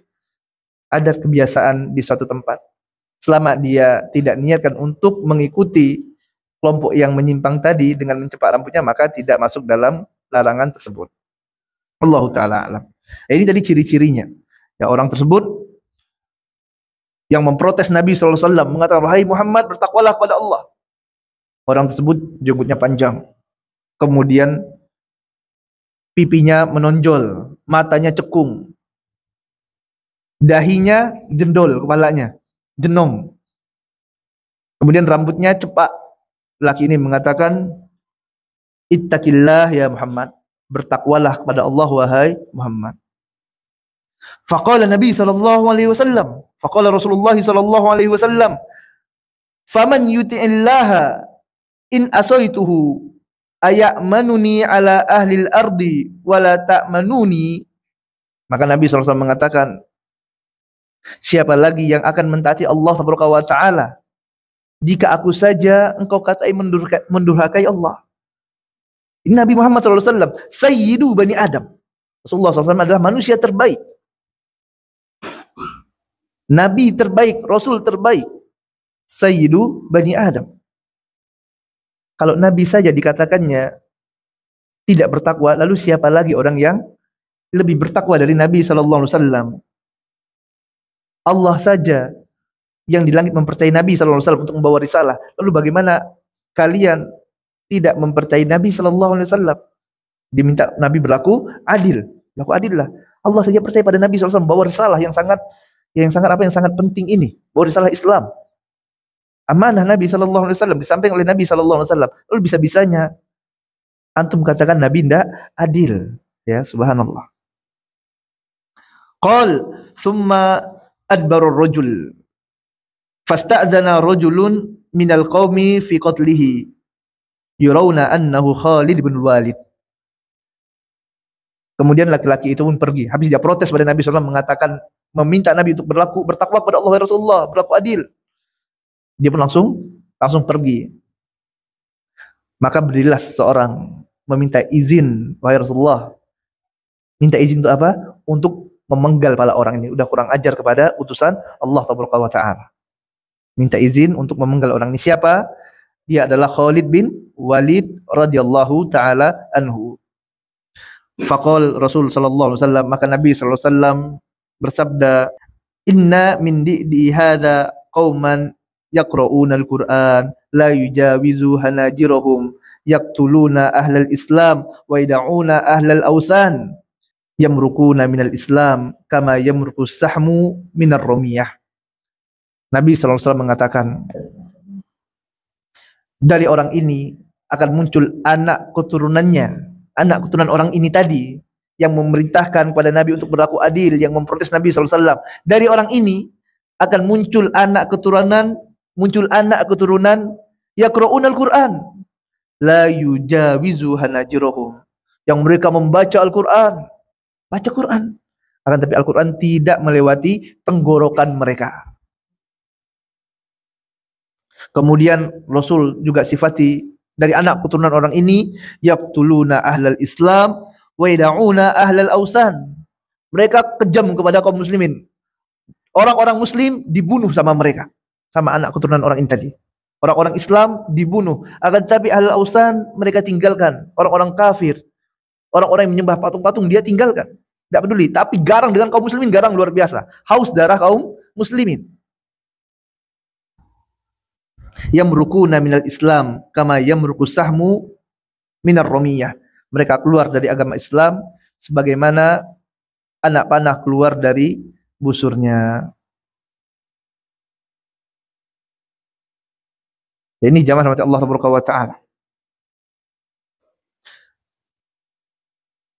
adat kebiasaan di suatu tempat. Selama dia tidak niatkan untuk mengikuti kelompok yang menyimpang tadi dengan mencepak rambutnya, maka tidak masuk dalam larangan tersebut. Allahu taala alam. Ini tadi ciri-cirinya. Ya, orang tersebut yang memprotes Nabi sallallahu alaihi wasallam mengatakan, "Wahai Muhammad, bertakwalah kepada Allah." Orang tersebut jenggotnya panjang. Kemudian pipinya menonjol, matanya cekung. Dahinya jendol, kepalanya jenong. Kemudian rambutnya cepak. Laki ini mengatakan, Ittaqillah ya Muhammad. Bertakwalah kepada Allah wahai Muhammad. Faqala Nabi sallallahu alaihi wasallam. Faqala Rasulullah sallallahu alaihi wasallam. Faman yuti'illaha in asaituhu aya'manuni ala ahlil ardi wala ta'manuni. Maka Nabi SAW mengatakan, siapa lagi yang akan mentaati Allah Subhanahu wa taala jika aku saja engkau katai mendurhakai Allah. Ini Nabi Muhammad SAW, sayyidu bani Adam. Rasulullah SAW adalah manusia terbaik, Nabi terbaik, Rasul terbaik, sayyidu bani Adam. Kalau Nabi saja dikatakannya tidak bertakwa, lalu siapa lagi orang yang lebih bertakwa dari Nabi SAW? Allah saja yang di langit mempercayai Nabi SAW untuk membawa risalah. Lalu bagaimana kalian tidak mempercayai Nabi SAW? Diminta Nabi berlaku adil. Berlaku adil lah. Allah saja percaya pada Nabi SAW membawa risalah yang sangat penting ini. Bawa risalah Islam. Amanah Nabi SAW disampaikan oleh Nabi SAW. Lalu bisa-bisanya antum katakan Nabi tidak adil. Ya, subhanallah. Qal thumma adbara ar-rajul fasta'dzana rajulun minal qaumi fi qatlihi yurawna annahu Khalid bin Walid. Kemudian laki-laki itu pun pergi. Habis dia protes pada Nabi SAW, mengatakan, meminta Nabi untuk bertakwa kepada Allah dan Rasulullah, berlaku adil. Dia pun langsung pergi. Maka berdirilah seseorang meminta izin, wahai Rasulullah. Minta izin untuk apa? Untuk memenggal kepala orang ini. Udah kurang ajar kepada utusan Allah Taala. Minta izin untuk memenggal orang ini. Siapa? Dia adalah Khalid bin Walid radhiyallahu taala anhu. Faqal Rasul sallallahu alaihi wasallam, maka Nabi sallallahu alaihi wasallam bersabda, inna min di hadza qauman yaqra'una al-Qur'an la yujawizu hanajirahum yaqtuluna ahlal Islam wa yad'una ahlal awsan yamrukuna minal Islam kama yamrukus sahmu minar ramiyah. Nabi sallallahu alaihi wasallam mengatakan, dari orang ini akan muncul anak keturunan orang ini tadi yang memerintahkan kepada Nabi untuk berlaku adil, yang memprotes Nabi SAW. Dari orang ini akan muncul anak keturunan yaqra'una al-Qur'an la yujawizu hanajirahum, yang mereka membaca Al-Qur'an, baca Quran, akan tapi Al-Qur'an tidak melewati tenggorokan mereka. Kemudian Rasul juga sifati dari anak keturunan orang ini, yaqtuluna ahlal Islam wa yad'una ahlal awsan. Mereka kejam kepada kaum muslimin. Orang-orang muslim dibunuh sama mereka, sama anak keturunan orang ini tadi. Orang-orang Islam dibunuh, akan tetapi ahlal awsan mereka tinggalkan. Orang-orang kafir, orang-orang yang menyembah patung-patung dia tinggalkan. Tidak peduli, tapi garang dengan kaum muslimin, garang luar biasa. Haus darah kaum muslimin. Yamrukuna minal Islam kama yamrukus sahmu minar ramiyah. Mereka keluar dari agama Islam sebagaimana anak panah keluar dari busurnya. Ini jamaah rahmat Allah Subhanahu wa taala.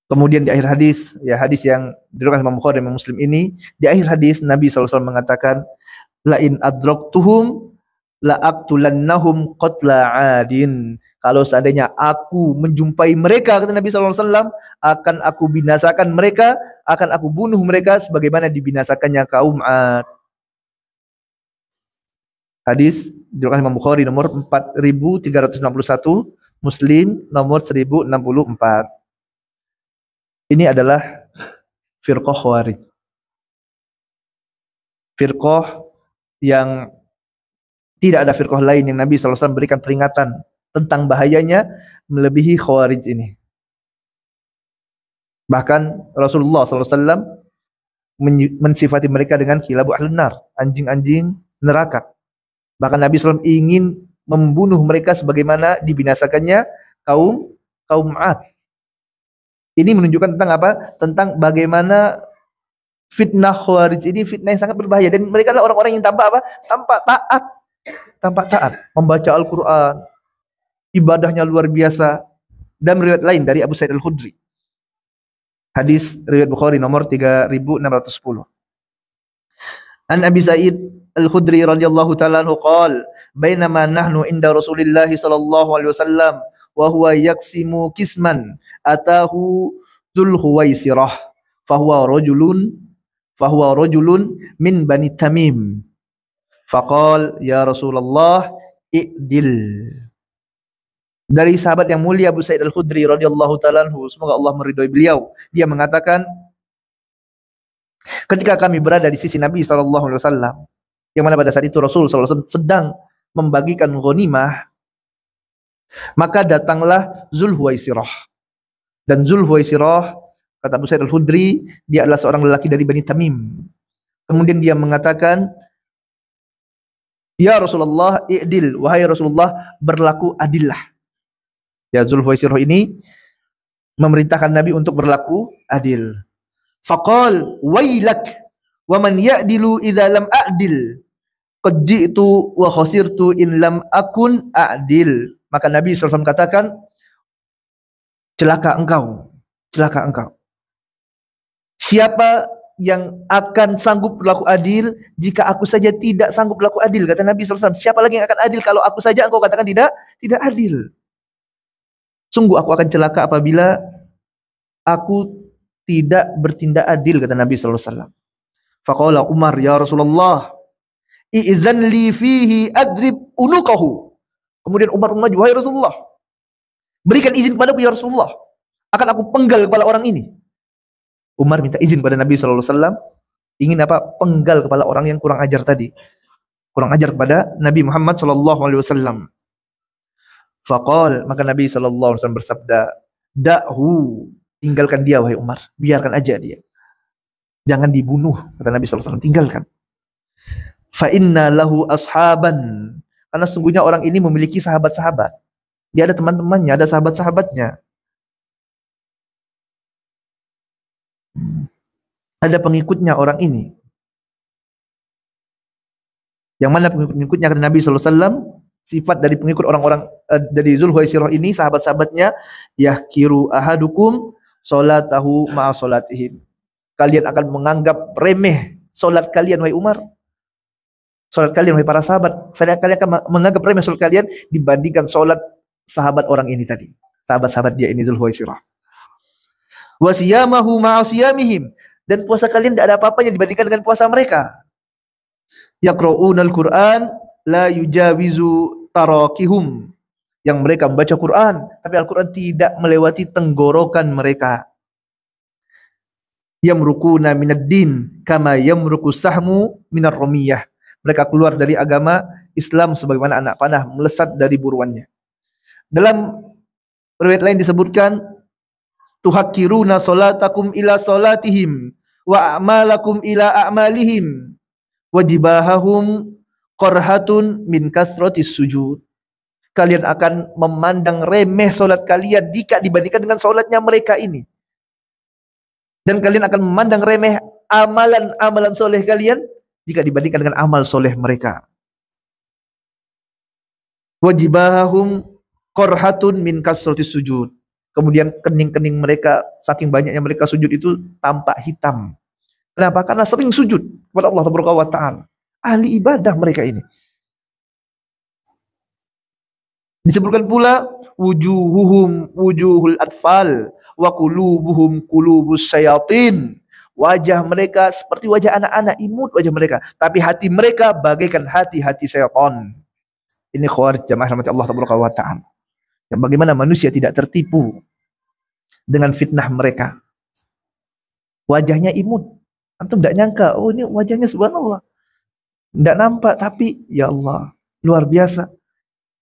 Kemudian di akhir hadis, ya hadis yang diriwayatkan Imam Bukhari dan Muslim ini, di akhir hadis Nabi SAW mengatakan, la in adraktuhum la aqtulannahum qatla adin. Kalau seandainya aku menjumpai mereka, kata Nabi SAW, akan aku binasakan mereka, akan aku bunuh mereka sebagaimana dibinasakannya kaum Ad. Hadis diriwayatkan Imam Bukhari nomor 4361, Muslim nomor 1064. Ini adalah firqah Khawarij. Firqah yang tidak ada firqah lain yang Nabi SAW berikan peringatan tentang bahayanya melebihi Khawarij ini. Bahkan Rasulullah SAW mensifati mereka dengan kilabu ahlun nar, anjing-anjing neraka. Bahkan Nabi SAW ingin membunuh mereka sebagaimana dibinasakannya kaum Ad. Ini menunjukkan tentang apa? Tentang bagaimana fitnah Khawarij ini fitnah yang sangat berbahaya, dan mereka adalah orang-orang yang tanpa taat, membaca Al-Quran, ibadahnya luar biasa, Dan riwayat lain dari Abu Sa'id Al-Khudri. Hadis riwayat Bukhari nomor 3610. An Abi Sa'id Al-Khudri radhiyallahu ta'ala anhu qala bainama nahnu inda Rasulillah sallallahu alaihi wasallam wa huwa yaksimu kisman atahu Dzul Huwaisirah fahuwa rajulun min Bani Tamim faqal ya Rasulullah i'dil. Dari sahabat yang mulia Abu Sa'id Al-Khudri radhiyallahu ta'ala anhu, semoga Allah meridhai beliau, dia mengatakan, ketika kami berada di sisi Nabi sallallahu alaihi wasallam, yang mana pada saat itu Rasul sallallahu alaihi wasallam sedang membagikan ghanimah, maka datanglah Dzul Huwaisirah. Dan Dzul Huwaisirah, kata Abu Sa'id Al-Khudri, dia adalah seorang lelaki dari Bani Tamim. Kemudian dia mengatakan, ya Rasulullah i'dil, wahai Rasulullah berlaku adillah. Ya, Dzul Huwaisirah ini memerintahkan Nabi untuk berlaku adil. Faqal wailak wa man ya'dilu idza lam a'dil qad ji'tu wa khasirtu in lam akun a'dil. Maka Nabi SAW katakan, celaka engkau, celaka engkau. Siapa yang akan sanggup berlaku adil jika aku saja tidak sanggup berlaku adil, kata Nabi SAW. Siapa lagi yang akan adil kalau aku saja engkau katakan tidak adil? Sungguh aku akan celaka apabila aku tidak bertindak adil, kata Nabi SAW. Faqala Umar, ya Rasulullah, i'zan li fihi adrib unuqahu. Kemudian Umar maju, wahai Rasulullah, berikan izin kepadaku ya Rasulullah, akan aku penggal kepala orang ini. Umar minta izin pada Nabi SAW, ingin apa? Penggal kepala orang yang kurang ajar tadi, kurang ajar kepada Nabi Muhammad SAW. Faqal, maka Nabi SAW bersabda, da'hu, tinggalkan dia wahai Umar, biarkan aja dia, jangan dibunuh, kata Nabi SAW, tinggalkan. Fa inna lahu ashaban, karena sungguhnya orang ini memiliki sahabat-sahabat, dia ada teman-temannya, ada sahabat-sahabatnya, ada pengikutnya orang ini. Yang mana pengikutnya, kata Nabi SAW, sifat dari pengikut orang-orang dari Dzul Huwaisirah ini, sahabat-sahabatnya, yahkiru ahadukum salatahu ma'a salatihim. Kalian akan menganggap remeh salat kalian wahai Umar, salat kalian wahai para sahabat. Kalian akan menganggap remeh salat kalian dibandingkan salat sahabat orang ini tadi, sahabat-sahabat dia ini Dzul Huwaisirah. Wa siyamahu ma'a siyamihim, dan puasa kalian tidak ada apa-apanya dibandingkan dengan puasa mereka. Yaqra'unal Qur'an la yujawizu tarakihum, yang mereka membaca Quran tapi Al-Quran tidak melewati tenggorokan mereka. Yamrukuna minad din kama yamruku sahmu minar ramiyah, mereka keluar dari agama Islam sebagaimana anak panah melesat dari buruannya. Dalam riwayat lain disebutkan, tuhakkiruna salatakum ila salatihim wa a'malakum ila a'malihim wajibahahum qarhatun min kasratis sujud. Kalian akan memandang remeh solat kalian jika dibandingkan dengan solatnya mereka ini. Dan kalian akan memandang remeh amalan-amalan soleh kalian jika dibandingkan dengan amal soleh mereka. Wajibahum qarhatun min kasratis sujud. Kemudian kening-kening mereka, saking banyaknya mereka sujud itu tampak hitam. Kenapa? Karena sering sujud kepada Allah Subhanahu wa ta'ala. Ahli ibadah mereka ini. Disebutkan pula wujuhuhum wujuhul atfal wa qulubuhum qulubus syayatin. Wajah mereka seperti wajah anak-anak, imut wajah mereka, tapi hati mereka bagaikan hati-hati syaitan. Ini khawarij jamaah rahmati Allah Subhanahu wa ta'ala. Yang bagaimana manusia tidak tertipu dengan fitnah mereka. Wajahnya imut. Antum tidak nyangka, oh ini wajahnya subhanallah. Tidak nampak, tapi ya Allah, luar biasa.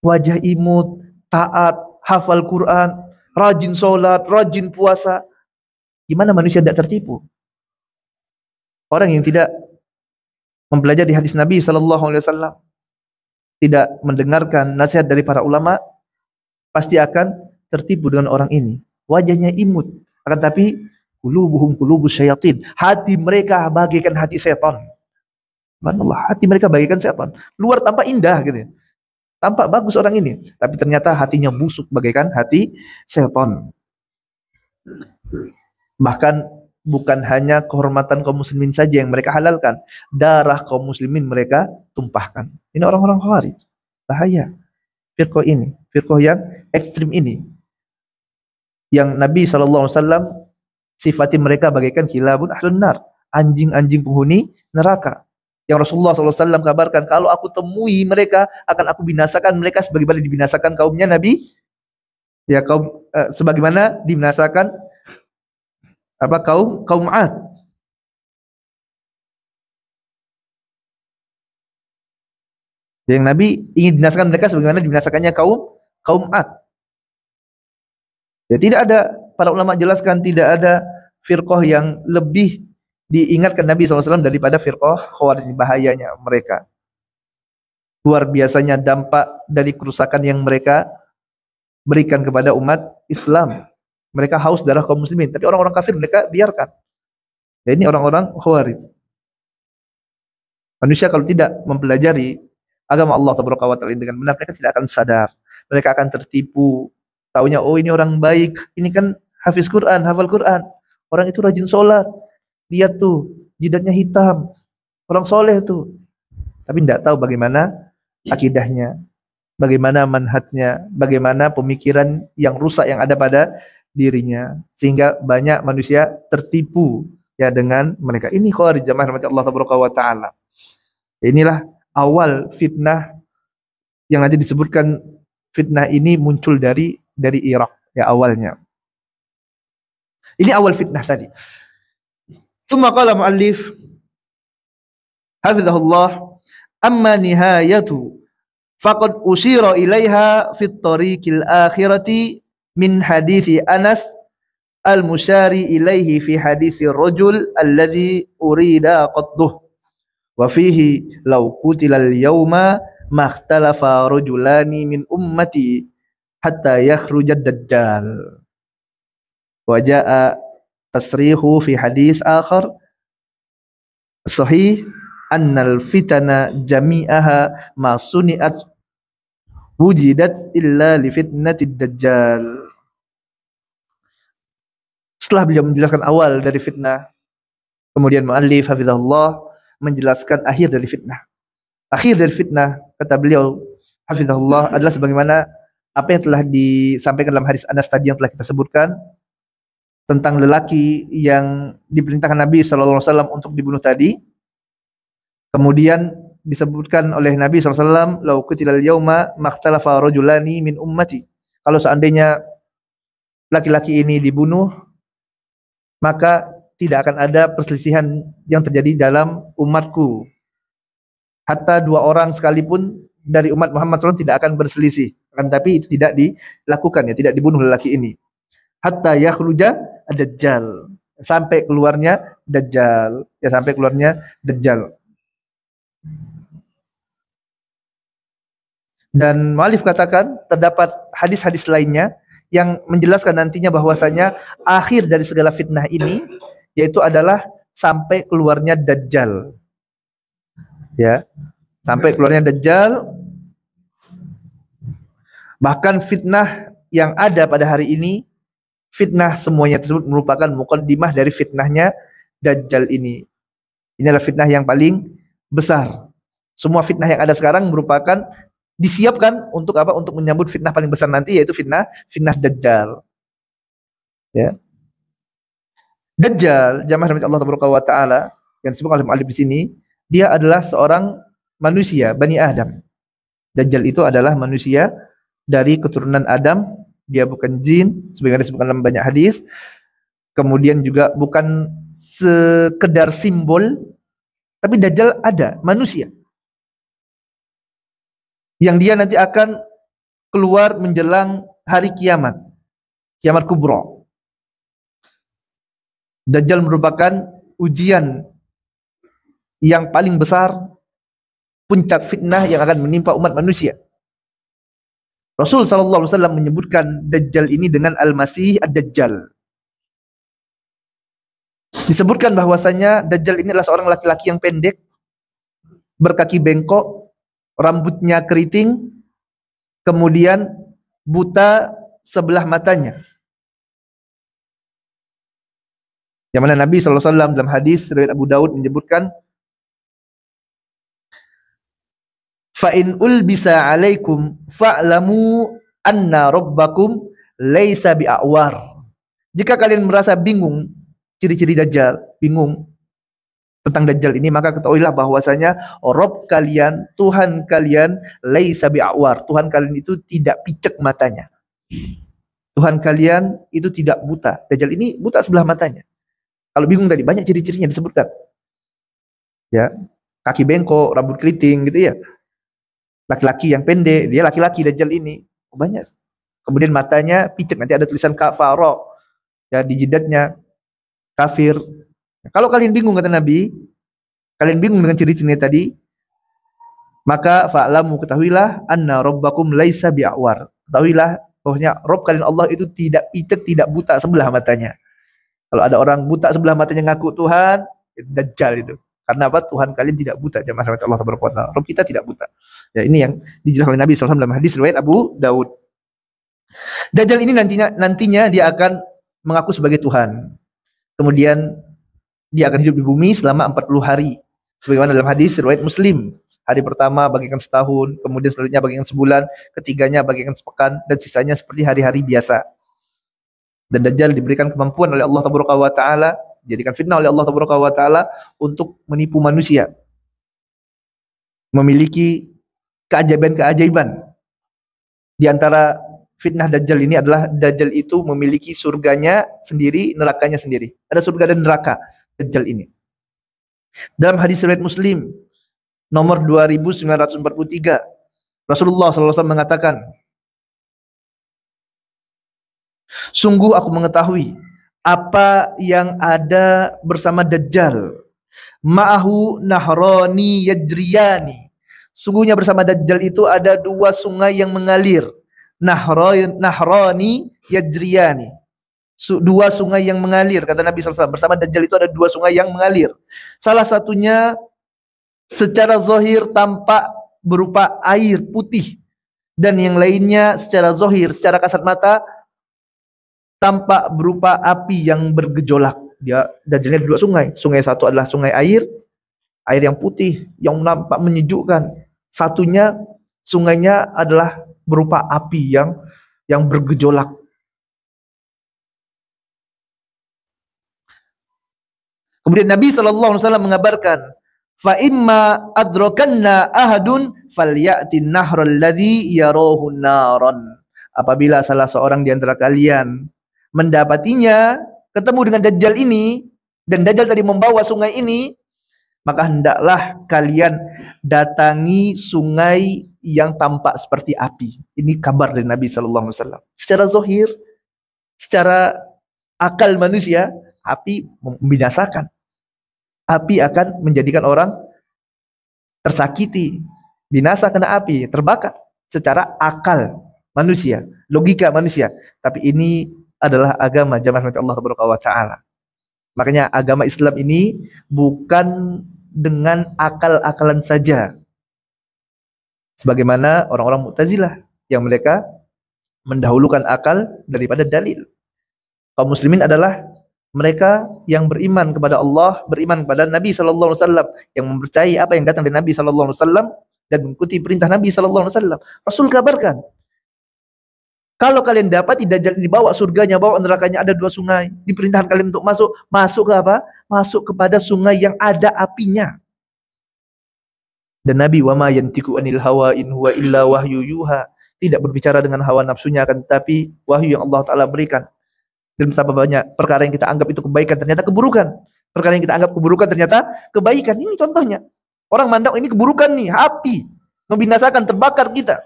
Wajah imut, taat, hafal Quran, rajin sholat, rajin puasa. Gimana manusia tidak tertipu? Orang yang tidak mempelajari hadis Nabi SAW, tidak mendengarkan nasihat dari para ulama, pasti akan tertipu dengan orang ini. Wajahnya imut, akan tapi qulubuhum qulubus syayatin. Hati mereka bagaikan hati setan. Subhanallah, hati mereka bagaikan setan. Luar tampak indah gitu. Tampak bagus orang ini, tapi ternyata hatinya busuk bagaikan hati setan. Bahkan bukan hanya kehormatan kaum muslimin saja yang mereka halalkan, darah kaum muslimin mereka tumpahkan. Ini orang-orang Khawarij. Bahaya. Firqah ini, firqah yang ekstrim ini. Yang Nabi SAW sifati mereka bagaikan kilabun ahlun nar, anjing-anjing penghuni neraka. Yang Rasulullah SAW kabarkan, kalau aku temui mereka, akan aku binasakan mereka sebagaimana dibinasakan kaumnya Nabi, ya sebagaimana dibinasakan kaum Ad. Yang Nabi ingin binasakan mereka sebagaimana dibinasakannya kaum Ad. Ya, tidak ada, para ulama jelaskan tidak ada firqah yang lebih diingatkan Nabi SAW daripada firqah Khawarij. Bahayanya mereka. Luar biasanya dampak dari kerusakan yang mereka berikan kepada umat Islam. Mereka haus darah kaum muslimin, tapi orang-orang kafir mereka biarkan. Ya, ini orang-orang Khawarij. Manusia kalau tidak mempelajari agama Allah Taala dengan benar, mereka tidak akan sadar. Mereka akan tertipu. Taunya, oh ini orang baik, ini kan hafiz Quran, hafal Quran. Orang itu rajin sholat. Lihat tuh, jidatnya hitam. Orang soleh tuh. Tapi tidak tahu bagaimana akidahnya, bagaimana manhajnya, bagaimana pemikiran yang rusak yang ada pada dirinya. Sehingga banyak manusia tertipu ya dengan mereka. Ini Khawarij, jamaah rahmati Allah Taala. Inilah awal fitnah yang nanti disebutkan. Fitnah ini muncul dari Irak ya awalnya. Ini awal fitnah tadi. Tsumma qala muallif hafizahullah, amma nihayatu faqad ushira ilaiha fi tariqil akhirati min hadithi Anas al-musyari ilaihi fi hadithi rajul alladhi urida qadduh wa fihi law qutila al-yawma makhtalafa rajulani min ummati hatta yakhrujad dajjal. Wa jaa tasrihu fi hadis akhar sahih annal fitana jami'aha ma suni'at wujidat illa li fitnatid dajjal. Setelah beliau menjelaskan awal dari fitnah, kemudian muallif hafizahullah menjelaskan akhir dari fitnah. Akhir dari fitnah, kata beliau hafizahullah, adalah sebagaimana apa yang telah disampaikan dalam hadis Anas tadi yang telah kita sebutkan tentang lelaki yang diperintahkan Nabi SAW untuk dibunuh tadi. Kemudian disebutkan oleh Nabi SAW, lau qutilal yauma makhtalafa rajulani min ummati. Kalau seandainya laki-laki ini dibunuh, maka tidak akan ada perselisihan yang terjadi dalam umatku. Hatta dua orang sekalipun dari umat Muhammad SAW tidak akan berselisih. Kan, tapi itu tidak dilakukan ya, tidak dibunuh lelaki ini. Hatta yakhruja ad-dajjal, sampai keluarnya dajjal, ya sampai keluarnya dajjal. Dan muallif katakan terdapat hadis-hadis lainnya yang menjelaskan nantinya bahwasanya akhir dari segala fitnah ini yaitu adalah sampai keluarnya dajjal. Ya, sampai keluarnya dajjal. Bahkan fitnah yang ada pada hari ini, fitnah semuanya tersebut merupakan muqaddimah dari fitnahnya dajjal ini. Inilah fitnah yang paling besar. Semua fitnah yang ada sekarang merupakan disiapkan untuk apa? Untuk menyambut fitnah paling besar nanti, yaitu fitnah dajjal. Ya. Dajjal, jamaah rahmat Allah Taala, yang disebut oleh muallif di sini, dia adalah seorang manusia, Bani Adam. Dajjal itu adalah manusia dari keturunan Adam, dia bukan jin sebagaimana disebutkan dalam banyak hadis. Kemudian juga bukan sekedar simbol, tapi Dajjal ada, manusia. Yang dia nanti akan keluar menjelang hari kiamat, kiamat kubra. Dajjal merupakan ujian yang paling besar, puncak fitnah yang akan menimpa umat manusia. Rasul SAW menyebutkan Dajjal ini dengan Al-Masih Ad-Dajjal. Disebutkan bahwasanya Dajjal ini adalah seorang laki-laki yang pendek, berkaki bengkok, rambutnya keriting, kemudian buta sebelah matanya. Yang mana Nabi SAW dalam hadis riwayat Abu Daud menyebutkan, fa in ulbisa alaikum fa'lamu anna rabbakum laisa bi'awar. Jika kalian merasa bingung ciri-ciri Dajjal, bingung tentang Dajjal ini, maka ketahuilah bahwasanya Rabb kalian, Tuhan kalian, laisa bi'awar. Tuhan kalian itu tidak picek matanya. Tuhan kalian itu tidak buta. Dajjal ini buta sebelah matanya. Kalau bingung tadi, banyak ciri-cirinya disebutkan. Ya, kaki bengkok, rambut keriting gitu ya. Laki-laki yang pendek, dia laki-laki Dajjal ini. Banyak. Kemudian matanya picek, nanti ada tulisan kafara. Ya, di jidatnya kafir. Kalau kalian bingung, kata Nabi, kalian bingung dengan ciri-cirinya tadi, maka fa'lamu, ketahuilah, anna rabbakum laisa bi'awar. Ketahuilah bahwasanya Rabb kalian Allah itu tidak picek, tidak buta sebelah matanya. Kalau ada orang buta sebelah matanya ngaku Tuhan, itu Dajjal itu. Karena apa? Tuhan kalian tidak buta. Jamaah rahmat Allah subhanahu wa ta'ala. Rabb kita tidak buta. Ya, ini yang dijelaskan oleh Nabi SAW dalam hadis riwayat Abu Daud. Dajjal ini nantinya dia akan mengaku sebagai Tuhan. Kemudian dia akan hidup di bumi selama 40 hari. Sebagaimana dalam hadis riwayat Muslim. Hari pertama bagaikan setahun, kemudian selanjutnya bagaikan sebulan, ketiganya bagaikan sepekan, dan sisanya seperti hari-hari biasa. Dan Dajjal diberikan kemampuan oleh Allah Taala, dijadikan fitnah oleh Allah Taala untuk menipu manusia. Memiliki keajaiban-keajaiban. Di antara fitnah Dajjal ini adalah Dajjal itu memiliki surganya sendiri, nerakanya sendiri. Ada surga dan neraka Dajjal ini. Dalam hadis riwayat Muslim nomor 2943, Rasulullah SAW mengatakan, sungguh aku mengetahui apa yang ada bersama Dajjal. Ma'ahu nahrani yajriyani. Sungguhnya bersama Dajjal itu ada dua sungai yang mengalir. Nahrani yajriyani. Dua sungai yang mengalir, kata Nabi SAW. Bersama Dajjal itu ada dua sungai yang mengalir. Salah satunya secara zahir tampak berupa air putih. Dan yang lainnya secara zahir, secara kasat mata, tampak berupa api yang bergejolak. Dia Dajjalnya dua sungai. Sungai satu adalah sungai air yang putih, yang nampak menyejukkan. Satunya sungainya adalah berupa api yang bergejolak. Kemudian Nabi SAW mengabarkan, fa imma adrakanna ahadun falyati nahral ladzi yarahu naran. Apabila salah seorang di antara kalian mendapatinya, ketemu dengan Dajjal ini, dan Dajjal tadi membawa sungai ini, maka hendaklah kalian datangi sungai yang tampak seperti api. Ini kabar dari Nabi SAW. Secara zahir, secara akal manusia, api membinasakan. Api akan menjadikan orang tersakiti, binasa kena api, terbakar. Secara akal manusia, logika manusia. Tapi ini adalah agama jamaah Allah Taala. Makanya agama Islam ini bukan dengan akal-akalan saja. Sebagaimana orang-orang Mu'tazilah yang mereka mendahulukan akal daripada dalil. Kaum muslimin adalah mereka yang beriman kepada Allah, beriman kepada Nabi SAW, yang mempercayai apa yang datang dari Nabi SAW dan mengikuti perintah Nabi SAW. Rasul kabarkan, kalau kalian dapat Dajjal dibawa surganya, bawa nerakanya, ada dua sungai, diperintahkan kalian untuk masuk ke apa? Masuk kepada sungai yang ada apinya. Dan Nabi, wa ma yantiqu anil hawa in huwa illa wahyu yuha, tidak berbicara dengan hawa nafsunya, akan tetapi wahyu yang Allah Ta'ala berikan. Dan betapa banyak perkara yang kita anggap itu kebaikan ternyata keburukan. Perkara yang kita anggap keburukan ternyata kebaikan. Ini contohnya. Orang mandang ini keburukan nih, api membinasakan, terbakar kita,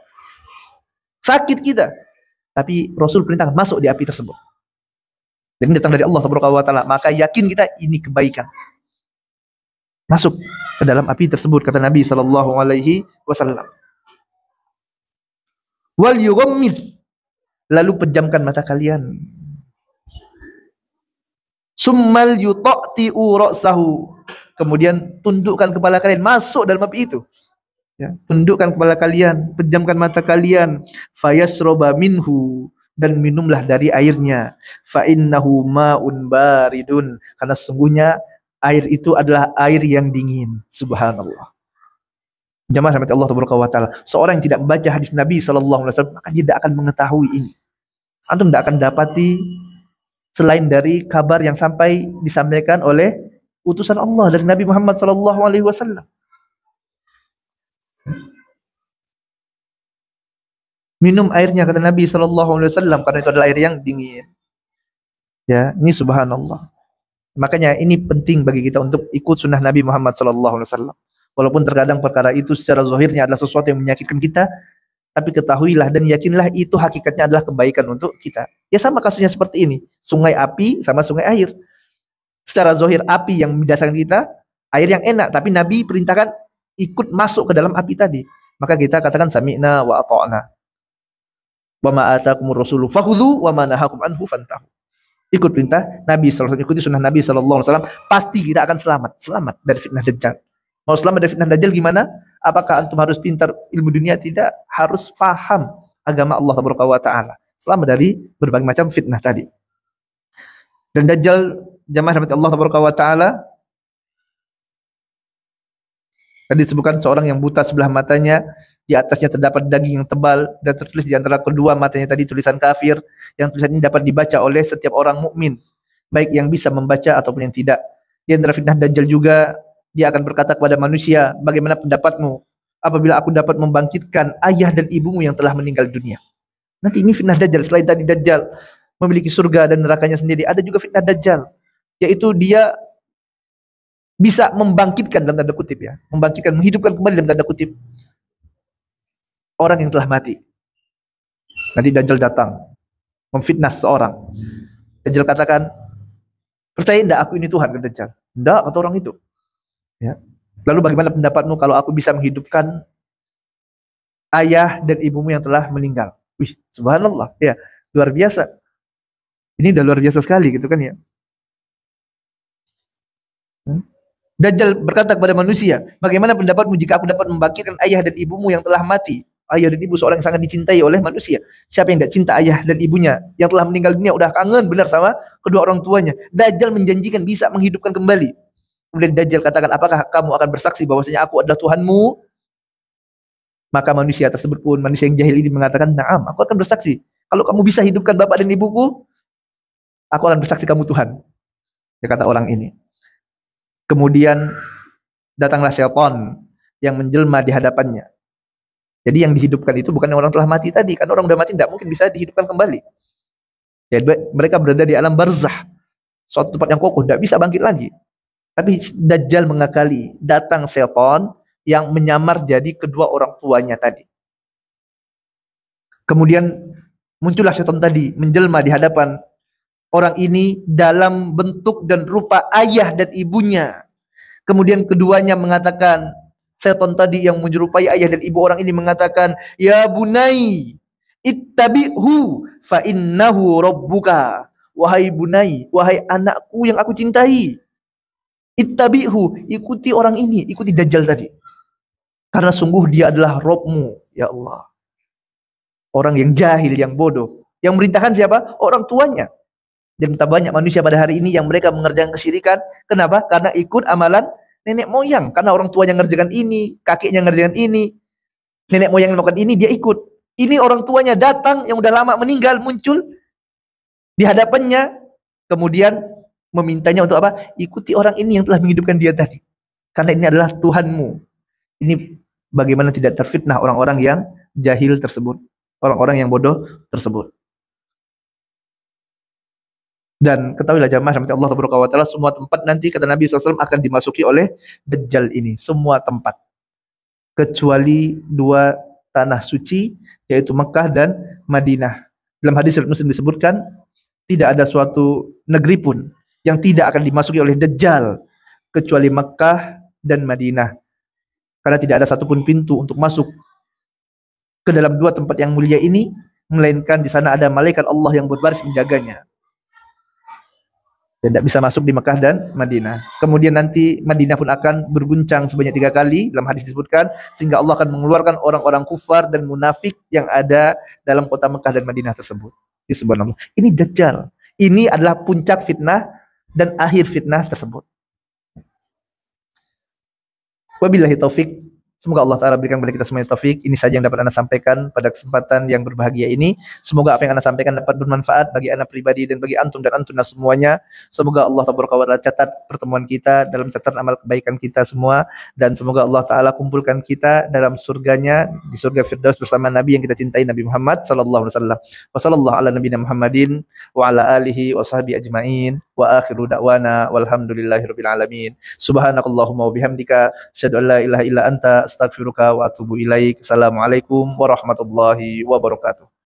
sakit kita. Tapi Rasul perintahkan masuk di api tersebut. Dan datang dari Allah Taala, maka yakin kita ini kebaikan. Masuk ke dalam api tersebut, kata Nabi SAW. Wal yughammid, lalu pejamkan mata kalian. Summal yuta'ti'u ra'sahu, kemudian tundukkan kepala kalian, masuk dalam api itu. Ya, tundukkan kepala kalian, pejamkan mata kalian, fayasroba minhu, dan minumlah dari airnya. Fa innahu ma'un baridun, karena sesungguhnya air itu adalah air yang dingin. Subhanallah. Jamaah rahmati Allah taala. Seorang yang tidak membaca hadis Nabi SAW, maka dia tidak akan mengetahui ini. Antum tidak akan dapati selain dari kabar yang sampai disampaikan oleh utusan Allah dari Nabi Muhammad SAW. Minum airnya kata Nabi SAW, karena itu adalah air yang dingin. Ya, ini subhanallah. Makanya ini penting bagi kita untuk ikut sunnah Nabi Muhammad SAW. Walaupun terkadang perkara itu secara zahirnya adalah sesuatu yang menyakitkan kita, tapi ketahuilah dan yakinlah itu hakikatnya adalah kebaikan untuk kita. Ya sama kasusnya seperti ini. Sungai api sama sungai air. Secara zahir api yang mendasarkan kita, air yang enak, tapi Nabi perintahkan ikut masuk ke dalam api tadi. Maka kita katakan sami'na wa ata'na. Wa ma atakumur rasulu fakhudhu wa ma nahakum anhu fantahu. Ikut perintah Nabi SAW, ikuti sunnah Nabi SAW, pasti kita akan selamat dari fitnah Dajjal. Mau selamat dari fitnah Dajjal gimana? Apakah antum harus pintar ilmu dunia? Tidak, harus faham agama Allah Taala. Selamat dari berbagai macam fitnah tadi. Dan Dajjal, jamaah rahmat Allah Taala, tadi disebutkan seorang yang buta sebelah matanya, di atasnya terdapat daging yang tebal, dan tertulis di antara kedua matanya tadi tulisan kafir, yang tulisan ini dapat dibaca oleh setiap orang mukmin, baik yang bisa membaca ataupun yang tidak. Di antara fitnah Dajjal juga, dia akan berkata kepada manusia, bagaimana pendapatmu apabila aku dapat membangkitkan ayah dan ibumu yang telah meninggal dunia? Nanti ini fitnah Dajjal. Selain tadi Dajjal memiliki surga dan nerakanya sendiri, ada juga fitnah Dajjal, yaitu dia bisa membangkitkan dalam tanda kutip, ya, membangkitkan, menghidupkan kembali dalam tanda kutip orang yang telah mati. Nanti Dajjal datang memfitnah seseorang. Dajjal katakan, percaya enggak aku ini Tuhan? Kata Dajjal. Enggak, kata orang itu. Ya. Lalu bagaimana pendapatmu kalau aku bisa menghidupkan ayah dan ibumu yang telah meninggal? Wih, subhanallah, ya, luar biasa. Ini udah luar biasa sekali gitu kan ya. Dajjal berkata kepada manusia, bagaimana pendapatmu jika aku dapat membangkitkan ayah dan ibumu yang telah mati? Ayah dan ibu seorang yang sangat dicintai oleh manusia. Siapa yang tidak cinta ayah dan ibunya yang telah meninggal dunia? Udah kangen benar sama kedua orang tuanya. Dajjal menjanjikan bisa menghidupkan kembali. Kemudian Dajjal katakan, apakah kamu akan bersaksi bahwasanya aku adalah Tuhanmu? Maka manusia tersebut pun, manusia yang jahil ini mengatakan, na'am, aku akan bersaksi. Kalau kamu bisa hidupkan bapak dan ibuku, aku akan bersaksi kamu Tuhan. Dia kata orang ini. Kemudian datanglah syaitan yang menjelma di hadapannya. Jadi yang dihidupkan itu bukan orang telah mati tadi, karena orang sudah mati tidak mungkin bisa dihidupkan kembali. Ya, mereka berada di alam barzah, suatu tempat yang kokoh, tidak bisa bangkit lagi. Tapi Dajjal mengakali, datang syaitan yang menyamar jadi kedua orang tuanya tadi. Kemudian muncullah syaitan tadi, menjelma di hadapan orang ini dalam bentuk dan rupa ayah dan ibunya. Kemudian keduanya mengatakan, setan tadi yang menyerupai ayah dan ibu orang ini mengatakan, ya bunai, ittabi'hu fa innahu rabbuka. Wahai bunai, wahai anakku yang aku cintai, ittabi'hu, ikuti orang ini, ikuti Dajjal tadi. Karena sungguh dia adalah Robmu, ya Allah. Orang yang jahil, yang bodoh. Yang memerintahkan siapa? Orang tuanya. Dan betapa banyak manusia pada hari ini yang mereka mengerjakan kesyirikan. Kenapa? Karena ikut amalan nenek moyang. Karena orang tuanya ngerjakan ini, kakeknya ngerjakan ini, nenek moyang melakukan ini, dia ikut. Ini orang tuanya datang yang udah lama meninggal, muncul di hadapannya, kemudian memintanya untuk apa? Ikuti orang ini yang telah menghidupkan dia tadi. Karena ini adalah Tuhanmu. Ini bagaimana tidak terfitnah orang-orang yang jahil tersebut, orang-orang yang bodoh tersebut. Dan ketahuilah jamaah rahmati Allah Taala, semua tempat nanti kata Nabi SAW akan dimasuki oleh Dajjal ini, semua tempat kecuali dua tanah suci, yaitu Mekah dan Madinah. Dalam hadis riwayat Muslim disebutkan, tidak ada suatu negeri pun yang tidak akan dimasuki oleh Dajjal kecuali Mekah dan Madinah, karena tidak ada satupun pintu untuk masuk ke dalam dua tempat yang mulia ini, melainkan di sana ada malaikat Allah yang berbaris menjaganya. Tidak bisa masuk di Mekah dan Madinah. Kemudian nanti Madinah pun akan berguncang sebanyak 3 kali dalam hadis disebutkan, sehingga Allah akan mengeluarkan orang-orang kufar dan munafik yang ada dalam kota Mekah dan Madinah tersebut. Subhanallah. Ini Dajjal. Ini adalah puncak fitnah dan akhir fitnah tersebut. Wabillahi taufik. Semoga Allah Ta'ala berikan kepada kita semuanya taufik. Ini saja yang dapat Anda sampaikan pada kesempatan yang berbahagia ini. Semoga apa yang Anda sampaikan dapat bermanfaat bagi Anda pribadi dan bagi antum dan antuna semuanya. Semoga Allah Ta'ala catat pertemuan kita dalam catatan amal kebaikan kita semua. Dan semoga Allah Ta'ala kumpulkan kita dalam surganya, di surga Firdaus bersama Nabi yang kita cintai, Nabi Muhammad Sallallahu Alaihi Wasallam. Wa sallallahu ala nabiyina Muhammadin wa ala alihi wa sahbihi ajma'in. Wa akhiru da'wana walhamdulillahirabbil alamin. Subhanakallahumma wa bihamdika asyhadu an la ilaha illa anta astaghfiruka wa atubu ilaik. Assalamualaikum warahmatullahi wabarakatuh.